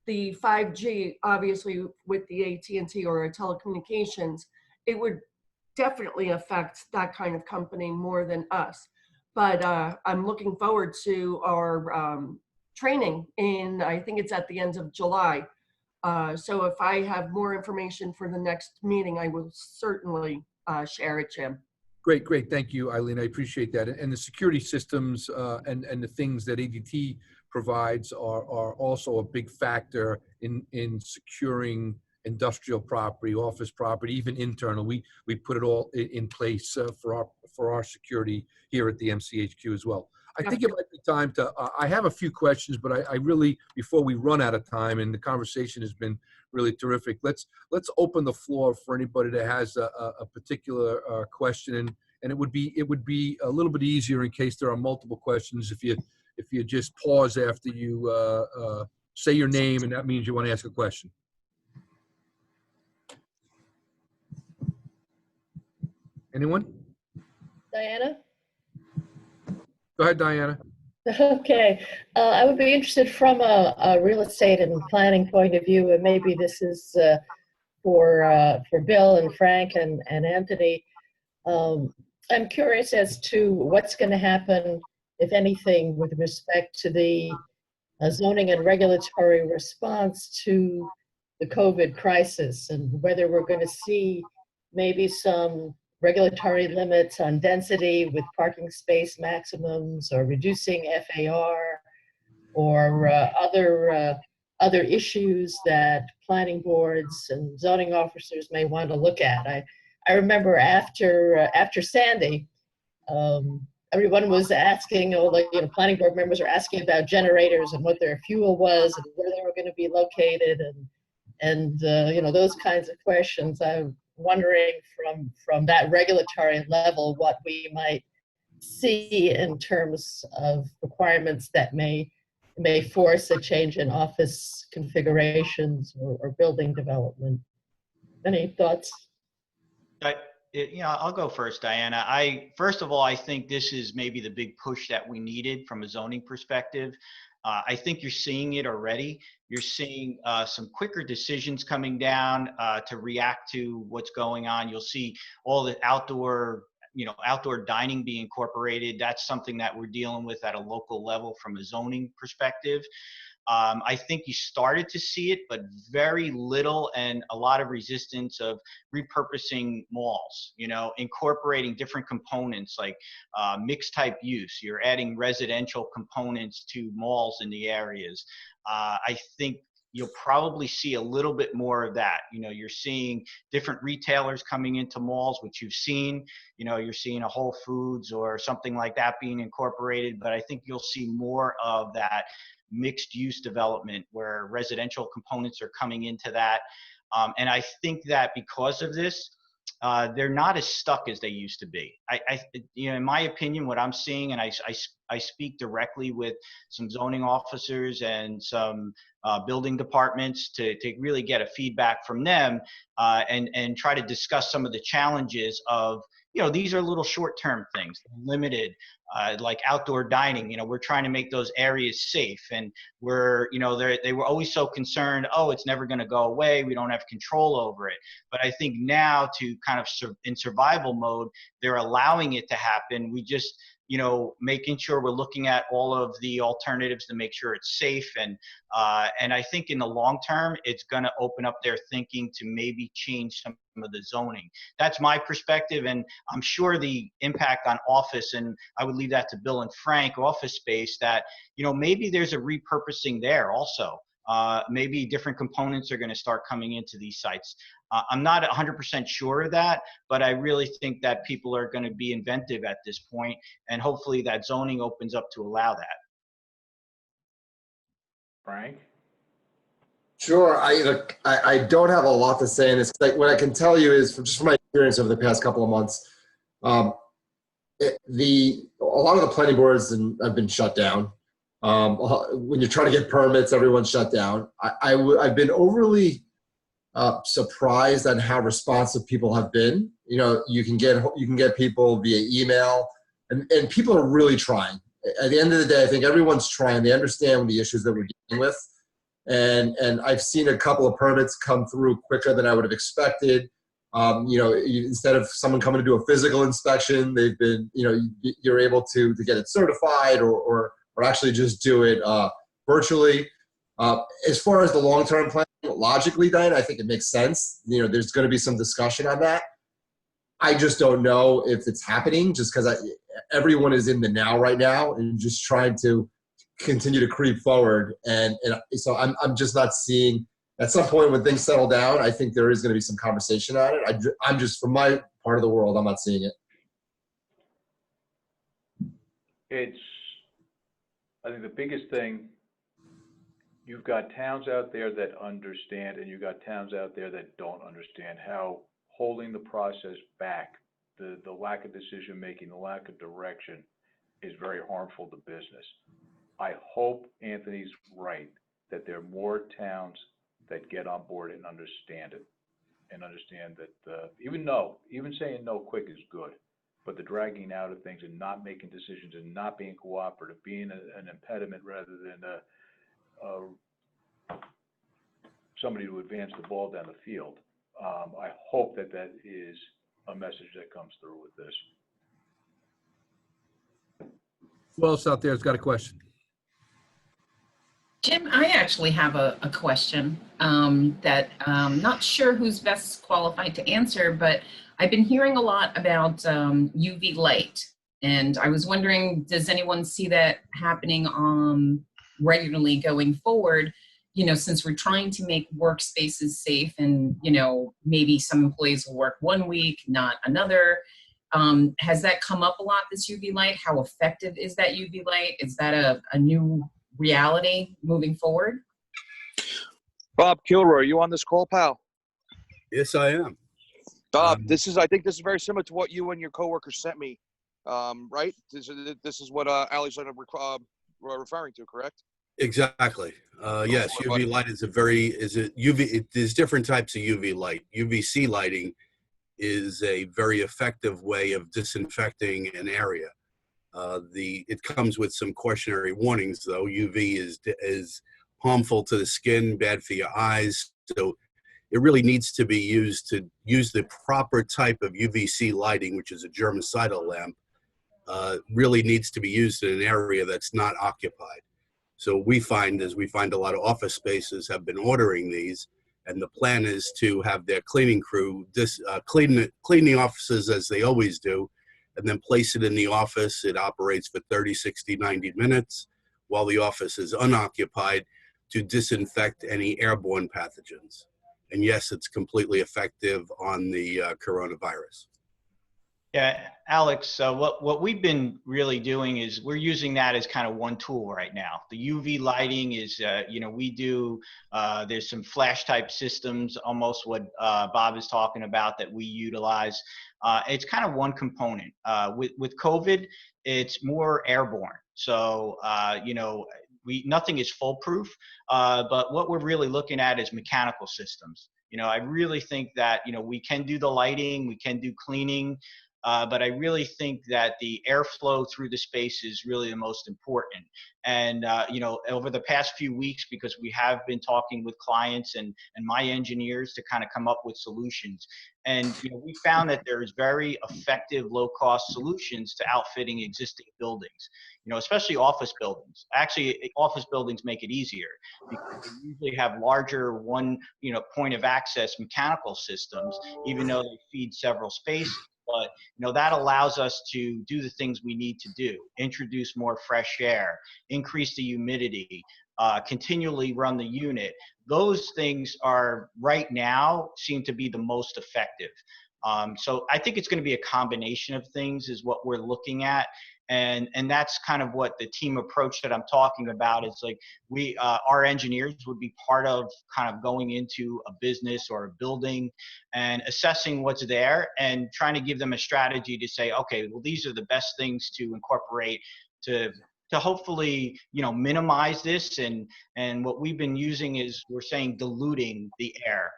the 5G, obviously with the AT&T or telecommunications, it would definitely affect that kind of company more than us. But I'm looking forward to our training I think it's at the end of July. So if I have more information for the next meeting, I will certainly share it, Jim. Great. Thank you, Eileen. I appreciate that. And the security systems and the things that ADT provides are also a big factor in securing industrial property, office property, even internal. We put it all in place for our security here at the MCHQ as well. I think it might be time to, I have a few questions, but I really, before we run out of time, and the conversation has been really terrific, let's open the floor for anybody that has a particular question. And it would be a little bit easier in case there are multiple questions if you just pause after you say your name, and that means you want to ask a question. Anyone? Diana? Go ahead, Diana. Okay. I would be interested from a real estate and planning point of view, and maybe this is for Bill and Frank and Anthony. I'm curious as to what's going to happen, if anything, with respect to the zoning and regulatory response to the COVID crisis, and whether we're going to see maybe some regulatory limits on density with parking space maximums, or reducing FAR, or other issues that planning boards and zoning officers may want to look at. I remember after Sandy, everyone was asking, planning board members are asking about generators and what their fuel was and where they were going to be located, and those kinds of questions. I'm wondering from that regulatory level what we might see in terms of requirements that may force a change in office configurations or building development. Any thoughts? I'll go first, Diana. First of all, I think this is maybe the big push that we needed from a zoning perspective. I think you're seeing it already. You're seeing some quicker decisions coming down to react to what's going on. You'll see all the outdoor dining being incorporated. That's something that we're dealing with at a local level from a zoning perspective. I think you started to see it, but very little, and a lot of resistance of repurposing malls, incorporating different components like mixed type use. You're adding residential components to malls in the areas. I think you'll probably see a little bit more of that. You're seeing different retailers coming into malls, which you've seen. You're seeing a Whole Foods or something like that being incorporated, but I think you'll see more of that mixed use development where residential components are coming into that. And I think that because of this, they're not as stuck as they used to be. In my opinion, what I'm seeing, and I speak directly with some zoning officers and some building departments to really get a feedback from them and try to discuss some of the challenges of, these are little short-term things, limited, like outdoor dining. We're trying to make those areas safe, and they were always so concerned, oh, it's never going to go away, we don't have control over it. But I think now, to kind of in survival mode, they're allowing it to happen. We just, making sure we're looking at all of the alternatives to make sure it's safe. And I think in the long term, it's going to open up their thinking to maybe change some of the zoning. That's my perspective. And I'm sure the impact on office, and I would leave that to Bill and Frank, office space, that, maybe there's a repurposing there also. Maybe different components are going to start coming into these sites. I'm not 100% sure of that, but I really think that people are going to be inventive at this point, and hopefully that zoning opens up to allow that. Frank? Sure. I don't have a lot to say in this. Like, what I can tell you is, from my experience over the past couple of months, a lot of the planning boards have been shut down. When you're trying to get permits, everyone's shut down. I've been overly surprised at how responsive people have been. You can get people via email, and people are really trying. At the end of the day, I think everyone's trying. They understand the issues that we're dealing with. And I've seen a couple of permits come through quicker than I would have expected. Instead of someone coming to do a physical inspection, they've been, you're able to get it certified or actually just do it virtually. As far as the long-term plan, logically, Diane, I think it makes sense. There's going to be some discussion on that. I just don't know if it's happening, just because everyone is in the now right now and just trying to continue to creep forward. And so I'm just not seeing, at some point when things settle down, I think there is going to be some conversation on it. I'm just, from my part of the world, I'm not seeing it. I think the biggest thing, you've got towns out there that understand, and you've got towns out there that don't understand how holding the process back, the lack of decision making, the lack of direction, is very harmful to business. I hope Anthony's right, that there are more towns that get on board and understand it, and understand that even saying no quick is good, but the dragging out of things and not making decisions and not being cooperative, being an impediment rather than somebody to advance the ball down the field. I hope that is a message that comes through with this. Who else out there has got a question? Jim, I actually have a question that I'm not sure who's best qualified to answer, but I've been hearing a lot about UV light, and I was wondering, does anyone see that happening regularly going forward? Since we're trying to make workspaces safe, and maybe some employees will work one week, not another. Has that come up a lot, this UV light? How effective is that UV light? Is that a new reality moving forward? Bob Kilroy, are you on this call, pal? Yes, I am. Bob, I think this is very similar to what you and your coworkers sent me, right? This is what Ali's referring to, correct? Exactly. Yes, UV light there's different types of UV light. UVC lighting is a very effective way of disinfecting an area. It comes with some cautionary warnings, though. UV is harmful to the skin, bad for your eyes. So it really needs to be used to use the proper type of UVC lighting, which is a germicidal lamp. Really needs to be used in an area that's not occupied. So we find a lot of office spaces have been ordering these, and the plan is to have their cleaning crew clean the offices as they always do, and then place it in the office. It operates for 30, 60, 90 minutes while the office is unoccupied to disinfect any airborne pathogens. And yes, it's completely effective on the coronavirus. Yeah, Alex, what we've been really doing is we're using that as kind of one tool right now. The UV lighting is, we do, there's some flash type systems, almost what Bob is talking about, that we utilize. It's kind of one component. With COVID, it's more airborne. So, nothing is foolproof, but what we're really looking at is mechanical systems. I really think that, we can do the lighting, we can do cleaning, but I really think that the airflow through the space is really the most important. And, over the past few weeks, because we have been talking with clients and my engineers to kind of come up with solutions. And, we found that there's very effective low-cost solutions to outfitting existing buildings, especially office buildings. Actually, office buildings make it easier because they usually have larger point of access mechanical systems, even though they feed several spaces. But that allows us to do the things we need to do: introduce more fresh air, increase the humidity, continually run the unit. Those things are right now seem to be the most effective. So I think it's going to be a combination of things is what we're looking at. And that's kind of what the team approach that I'm talking about is like our engineers would be part of kind of going into a business or a building and assessing what's there and trying to give them a strategy to say, okay, well, these are the best things to incorporate to hopefully, minimize this. And what we've been using is we're saying diluting the air.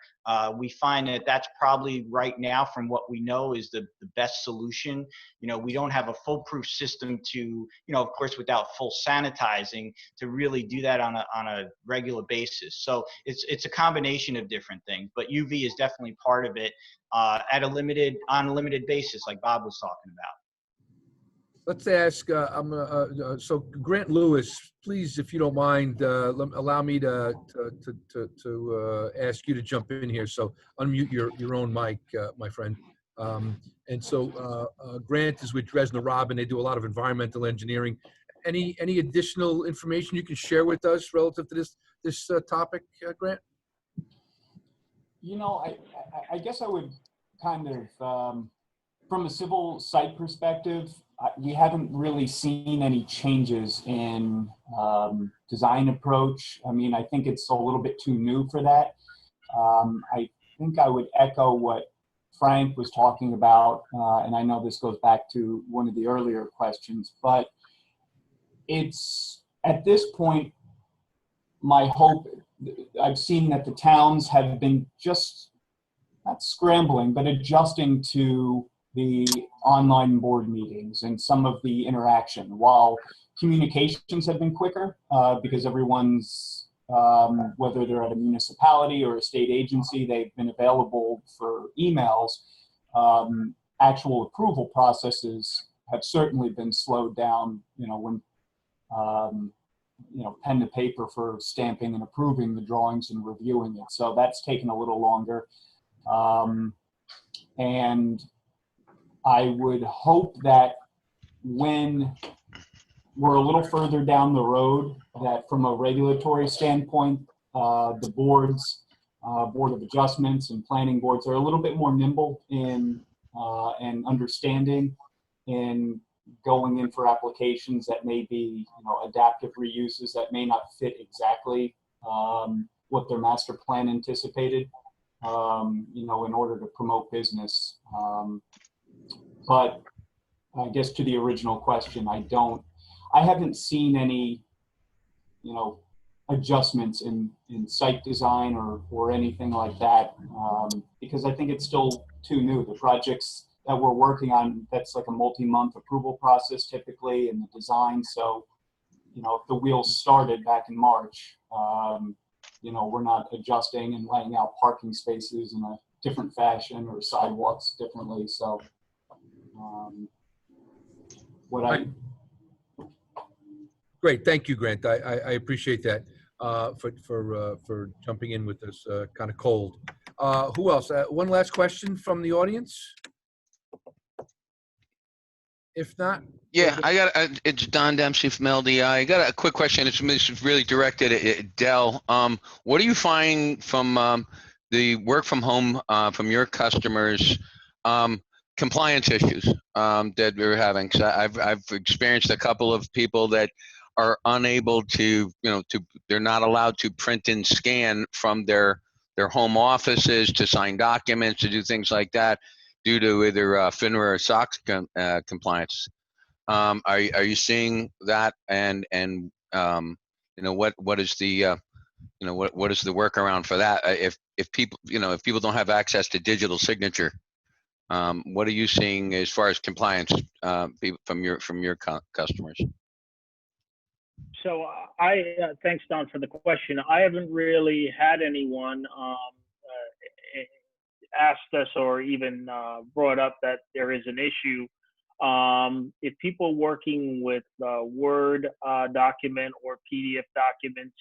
We find that that's probably right now from what we know is the best solution. We don't have a foolproof system to, of course, without full sanitizing to really do that on a regular basis. So it's a combination of different things, but UV is definitely part of it on a limited basis, like Bob was talking about. Let's ask, so Grant Lewis, please, if you don't mind, allow me to ask you to jump in here. So unmute your own mic, my friend. And so Grant is with Dresner Robin. They do a lot of environmental engineering. Any additional information you can share with us relative to this topic, Grant? I guess I would kind of, from a civil site perspective, we haven't really seen any changes in design approach. I mean, I think it's a little bit too new for that. I think I would echo what Frank was talking about, and I know this goes back to one of the earlier questions, but it's at this point, my hope, I've seen that the towns have been just not scrambling, but adjusting to the online board meetings and some of the interaction, while communications have been quicker because everyone's, whether they're at a municipality or a state agency, they've been available for emails. Actual approval processes have certainly been slowed down, when, pen to paper for stamping and approving the drawings and reviewing it. So that's taken a little longer. And I would hope that when we're a little further down the road, that from a regulatory standpoint, the boards, Board of Adjustments and planning boards are a little bit more nimble in and understanding in going in for applications that may be, adaptive reuses that may not fit exactly what their master plan anticipated, in order to promote business. But I guess to the original question, I haven't seen any, adjustments in site design or anything like that, because I think it's still too new. The projects that we're working on, that's like a multi-month approval process typically in the design. So, if the wheels started back in March, we're not adjusting and laying out parking spaces in a different fashion or sidewalks differently. So, Great, thank you, Grant. I appreciate that for jumping in with us kind of cold. Who else? One last question from the audience. If not, yeah, it's Don Dempsey from LDI. I got a quick question. It's really directed at Dell. What are you finding from the work from home from your customers? Compliance issues that we're having. So I've experienced a couple of people that are unable to, they're not allowed to print and scan from their home offices to sign documents, to do things like that, due to either FINRA or SOX compliance. Are you seeing that? And what is the what is the workaround for that? If people if people don't have access to digital signature, what are you seeing as far as compliance from your customers? So thanks, Don, for the question. I haven't really had anyone asked us or even brought up that there is an issue. If people working with Word document or PDF documents,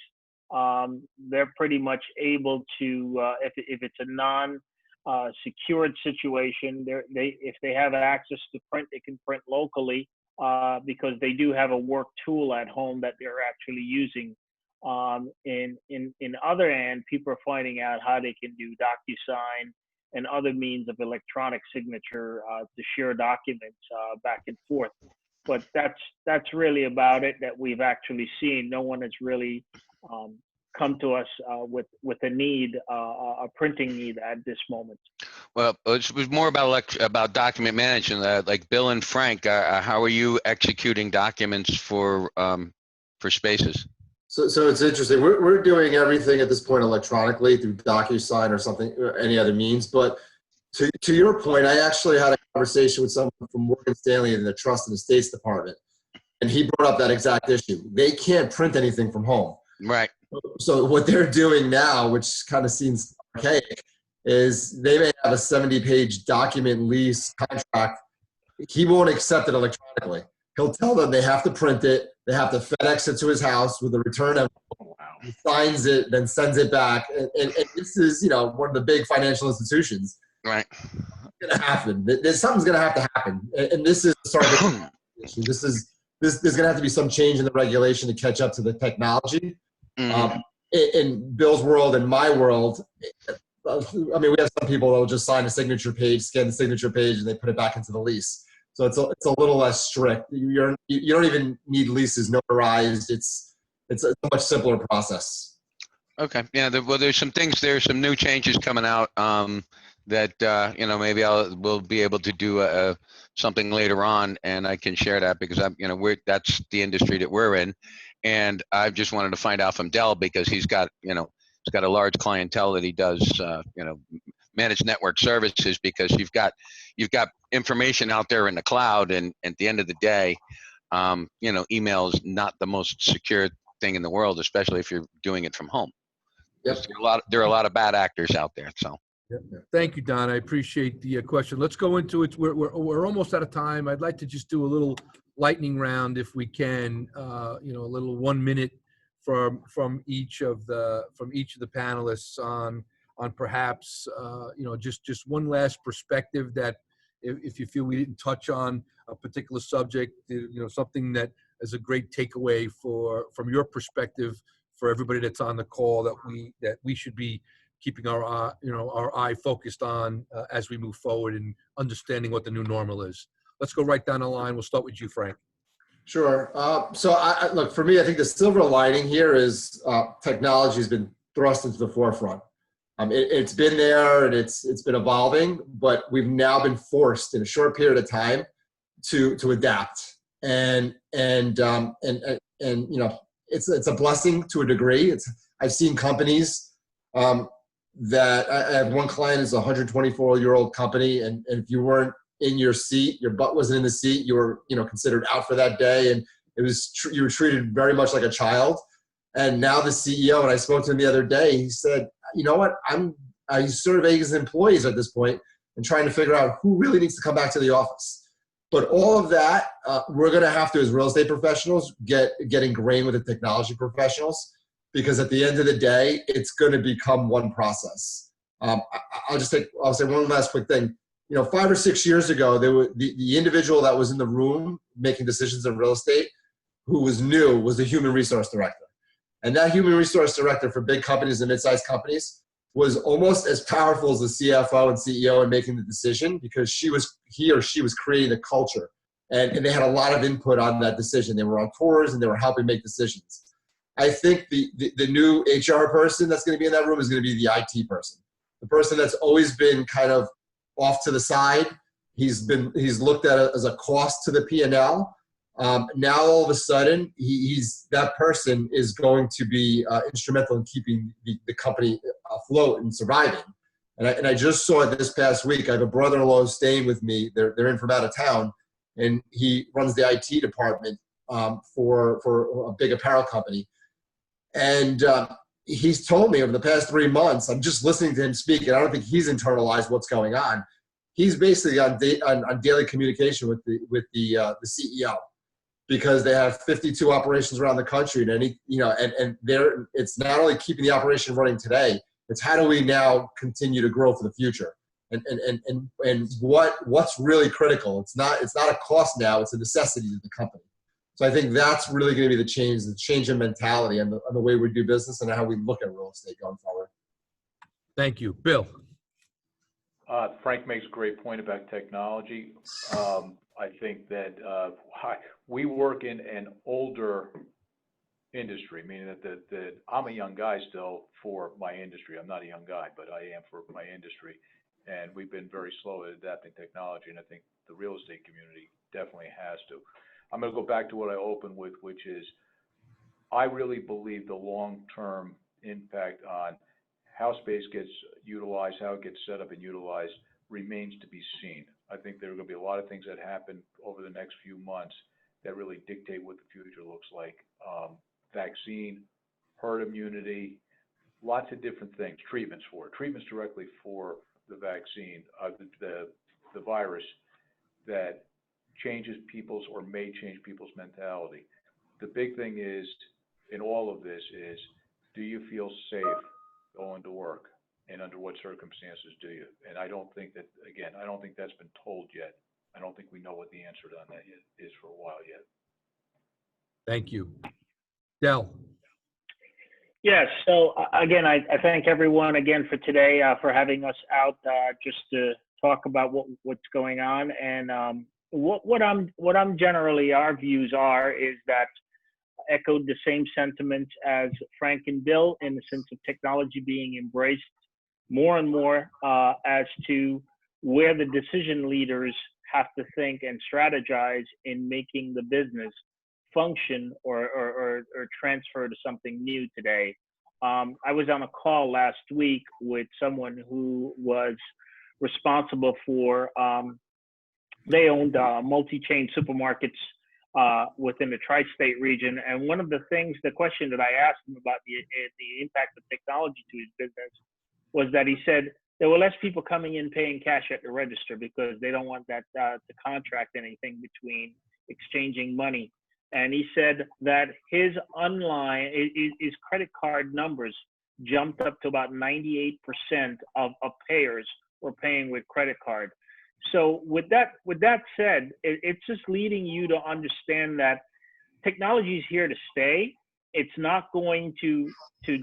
they're pretty much able to, if it's a non-secured situation, if they have access to print, they can print locally because they do have a work tool at home that they're actually using. In other hand, people are finding out how they can do DocuSign and other means of electronic signature to share documents back and forth. But that's really about it that we've actually seen. No one has really come to us with a need, a printing need at this moment. Well, it was more about document management. Like Bill and Frank, how are you executing documents for Spaces? So it's interesting. We're doing everything at this point electronically through DocuSign or something, or any other means. But to your point, I actually had a conversation with someone from Morgan Stanley in the Trust and Estates Department, and he brought up that exact issue. They can't print anything from home. Right. So what they're doing now, which kind of seems archaic, is they may have a 70-page document lease contract. He won't accept it electronically. He'll tell them they have to print it. They have to FedEx it to his house with a return envelope. He signs it, then sends it back. And this is, one of the big financial institutions. Right. It's going to happen. Something's going to have to happen. And this is sort of the issue. There's going to have to be some change in the regulation to catch up to the technology. In Bill's world and my world, I mean, we have some people that will just sign a signature page, scan the signature page, and they put it back into the lease. So it's a little less strict. You don't even need leases notarized. It's a much simpler process. Okay. Yeah. There's some new changes coming out that maybe we'll be able to do something later on, and I can share that because that's the industry that we're in, and I just wanted to find out from Dell because he's got a large clientele that he does managed network services, because you've got information out there in the cloud, and at the end of the day, email is not the most secure thing in the world, especially if you're doing it from home. Yep. There are a lot of bad actors out there. So. Yep. Thank you, Don. I appreciate the question. Let's go into it. We're almost out of time. I'd like to just do a little lightning round if we can. A little 1 minute from each of the panelists on perhaps just one last perspective that if you feel we didn't touch on a particular subject, something that is a great takeaway from your perspective for everybody that's on the call that we should be keeping our eye focused on as we move forward and understanding what the new normal is. Let's go right down the line. We'll start with you, Frank. Sure. Look, for me, I think the silver lining here is technology has been thrust into the forefront. It's been there and it's been evolving, but we've now been forced in a short period of time to adapt. And it's a blessing to a degree. I've seen companies that I have one client is a 124-year-old company, and if you weren't in your seat, your butt wasn't in the seat, you were considered out for that day, and you were treated very much like a child. And now the CEO, and I spoke to him the other day, he said, you know what, I survey his employees at this point and trying to figure out who really needs to come back to the office. But all of that, we're going to have to, as real estate professionals, get ingrained with the technology professionals, because at the end of the day, it's going to become one process. I'll say one last quick thing. 5 or 6 years ago, there were the individual that was in the room making decisions in real estate who was new was the human resource director. And that human resource director for big companies and mid-sized companies was almost as powerful as the CFO and CEO in making the decision, because he or she was creating the culture. And they had a lot of input on that decision. They were on tours and they were helping make decisions. I think the new HR person that's going to be in that room is going to be the IT person. The person that's always been kind of off to the side. He's looked at it as a cost to the P&L. Now all of a sudden, that person is going to be instrumental in keeping the company afloat and surviving. And I just saw it this past week. I have a brother-in-law who's staying with me. They're in from out of town, and he runs the IT department for a big apparel company. And he's told me over the past 3 months, I'm just listening to him speak, and I don't think he's internalized what's going on. He's basically on daily communication with the CEO, because they have 52 operations around the country, and it's not only keeping the operation running today, it's how do we now continue to grow for the future, and what's really critical. It's not a cost now; it's a necessity to the company. So I think that's really going to be the change in mentality and the way we do business and how we look at real estate going forward. Thank you, Bill. Frank makes a great point about technology. I think that we work in an older industry, meaning that I'm a young guy still for my industry. I'm not a young guy, but I am for my industry. And we've been very slow at adapting technology, and I think the real estate community definitely has to. I'm going to go back to what I opened with, which is I really believe the long-term impact on how space gets utilized, how it gets set up and utilized remains to be seen. I think there are going to be a lot of things that happen over the next few months that really dictate what the future looks like. Vaccine, herd immunity, lots of different things, treatments directly for the vaccine, the virus that changes people's or may change people's mentality. The big thing is in all of this is, do you feel safe going to work, and under what circumstances do you? And I don't think that's been told yet. I don't think we know what the answer on that is for a while yet. Thank you. Del. Yes. So again, I thank everyone again for today for having us out just to talk about what's going on. And what I'm generally, our views are is that echoed the same sentiments as Frank and Bill in the sense of technology being embraced more and more as to where the decision leaders have to think and strategize in making the business function or transfer to something new today. I was on a call last week with someone who was responsible for, they owned multi-chain supermarkets within the tri-state region. And one of the things, the question that I asked him about the impact of technology to his business was that he said there were less people coming in paying cash at the register because they don't want that to contract anything between exchanging money. And he said that his credit card numbers jumped up to about 98% of payers were paying with credit card. So with that said, it's just leading you to understand that technology is here to stay. It's not going to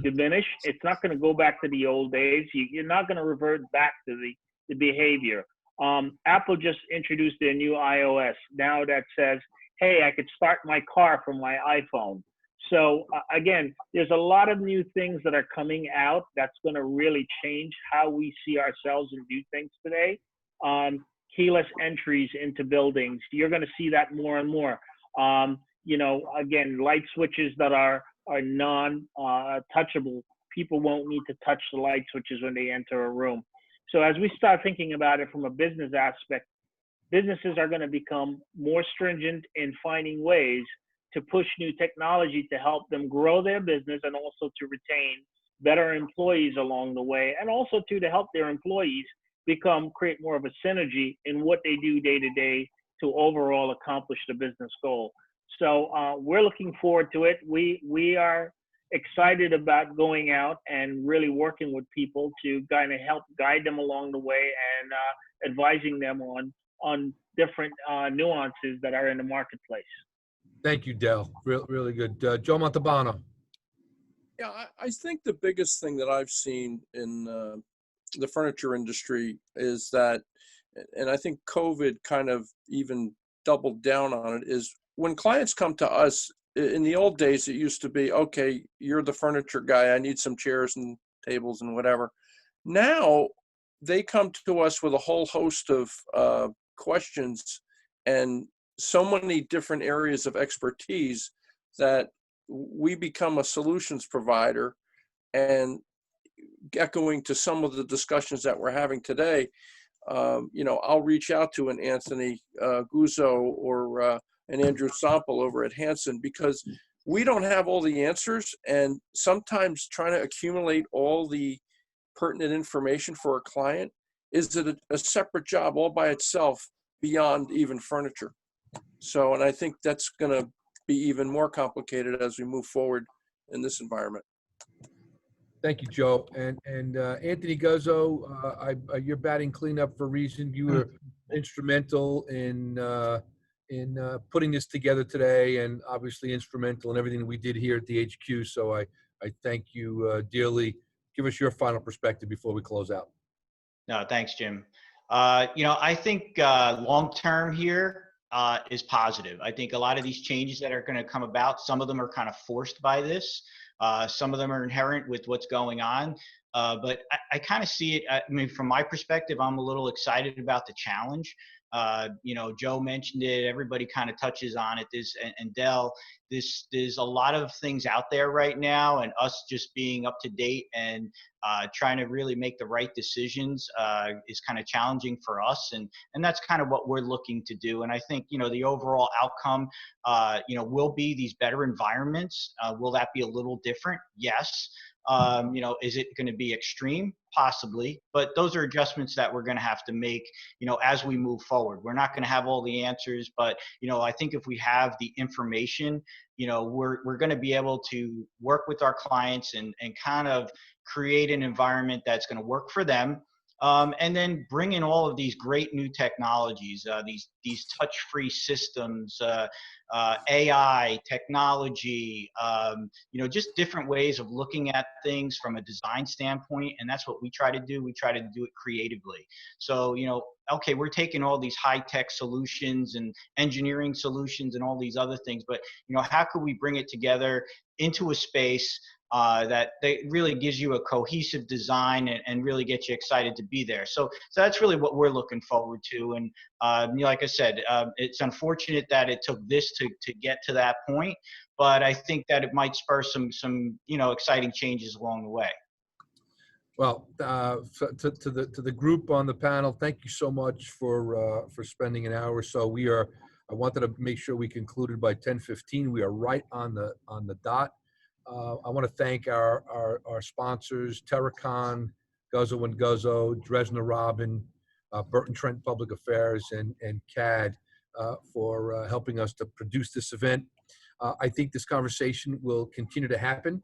diminish. It's not going to go back to the old days. You're not going to revert back to the behavior. Apple just introduced their new iOS now that says, hey, I could start my car from my iPhone. So again, there's a lot of new things that are coming out that's going to really change how we see ourselves and do things today. Keyless entries into buildings, you're going to see that more and more. Again, light switches that are non-touchable. People won't need to touch the light switches when they enter a room. So as we start thinking about it from a business aspect, businesses are going to become more stringent in finding ways to push new technology to help them grow their business and also to retain better employees along the way, and also to help their employees create more of a synergy in what they do day to day to overall accomplish the business goal. So we're looking forward to it. We are excited about going out and really working with people to kind of help guide them along the way and advising them on different nuances that are in the marketplace. Thank you, Del. Really good. Joe Montalbano. Yeah, I think the biggest thing that I've seen in the furniture industry is that, and I think COVID kind of even doubled down on it, is when clients come to us, in the old days, it used to be, okay, you're the furniture guy, I need some chairs and tables and whatever. Now they come to us with a whole host of questions and so many different areas of expertise that we become a solutions provider. And echoing to some of the discussions that we're having today, I'll reach out to an Anthony Guzzo or an Andrew Sample over at Hanson, because we don't have all the answers. And sometimes trying to accumulate all the pertinent information for a client is a separate job all by itself beyond even furniture. So, and I think that's going to be even more complicated as we move forward in this environment. Thank you, Joe. And Anthony Guzzo, you're batting cleanup for a reason. You were instrumental in putting this together today, and obviously instrumental in everything that we did here at the HQ. So I thank you dearly. Give us your final perspective before we close out. No, thanks, Jim. I think long-term here is positive. I think a lot of these changes that are going to come about, some of them are kind of forced by this. Some of them are inherent with what's going on. But I kind of see it, I mean, from my perspective, I'm a little excited about the challenge. Joe mentioned it, everybody kind of touches on it, and Dell, there's a lot of things out there right now, and us just being up to date and trying to really make the right decisions is kind of challenging for us, and that's kind of what we're looking to do. And I think, the overall outcome, will be these better environments. Will that be a little different? Yes. Is it going to be extreme? Possibly, but those are adjustments that we're going to have to make, as we move forward. We're not going to have all the answers, but, I think if we have the information, we're going to be able to work with our clients and kind of create an environment that's going to work for them. And then bring in all of these great new technologies, these touch-free systems, AI, technology, just different ways of looking at things from a design standpoint. And that's what we try to do. We try to do it creatively. So, okay, we're taking all these high-tech solutions and engineering solutions and all these other things, but, how could we bring it together into a space that really gives you a cohesive design and really gets you excited to be there. So that's really what we're looking forward to. And like I said, it's unfortunate that it took this to get to that point, but I think that it might spur some exciting changes along the way. Well, to the group on the panel, thank you so much for spending an hour or so. I wanted to make sure we concluded by 10:15. We are right on the dot. I want to thank our sponsors, Terracon, Guzzo & Guzzo, Dresner Robin, Burton Trent Public Affairs, and CAD for helping us to produce this event. I think this conversation will continue to happen.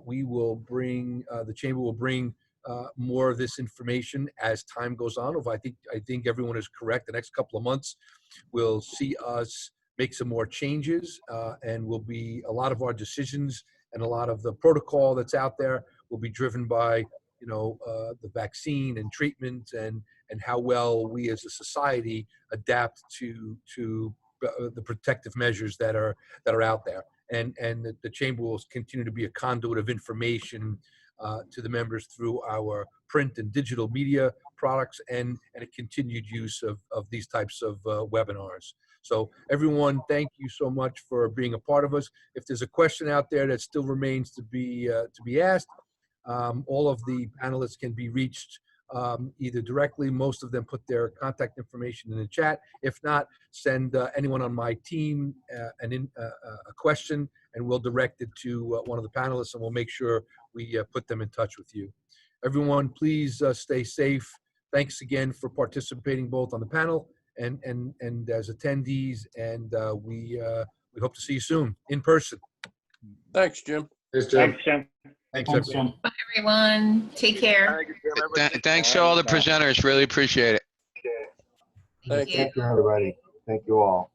We will bring, the Chamber will bring more of this information as time goes on. I think everyone is correct. The next couple of months, we'll see us make some more changes, and will be a lot of our decisions and a lot of the protocol that's out there will be driven by, the vaccine and treatment and how well we as a society adapt to the protective measures that are out there. And the Chamber will continue to be a conduit of information to the members through our print and digital media products and a continued use of these types of webinars. So everyone, thank you so much for being a part of us. If there's a question out there that still remains to be asked, all of the panelists can be reached either directly. Most of them put their contact information in the chat. If not, send anyone on my team a question, and we'll direct it to one of the panelists, and we'll make sure we put them in touch with you. Everyone, please stay safe. Thanks again for participating both on the panel and as attendees, and we hope to see you soon in person. Thanks, Jim. Thanks, Jim. Thanks, Jim. Thanks, everyone. Bye, everyone. Take care. Thanks to all the presenters. Really appreciate it. Thank you. Thank you, everybody. Thank you all.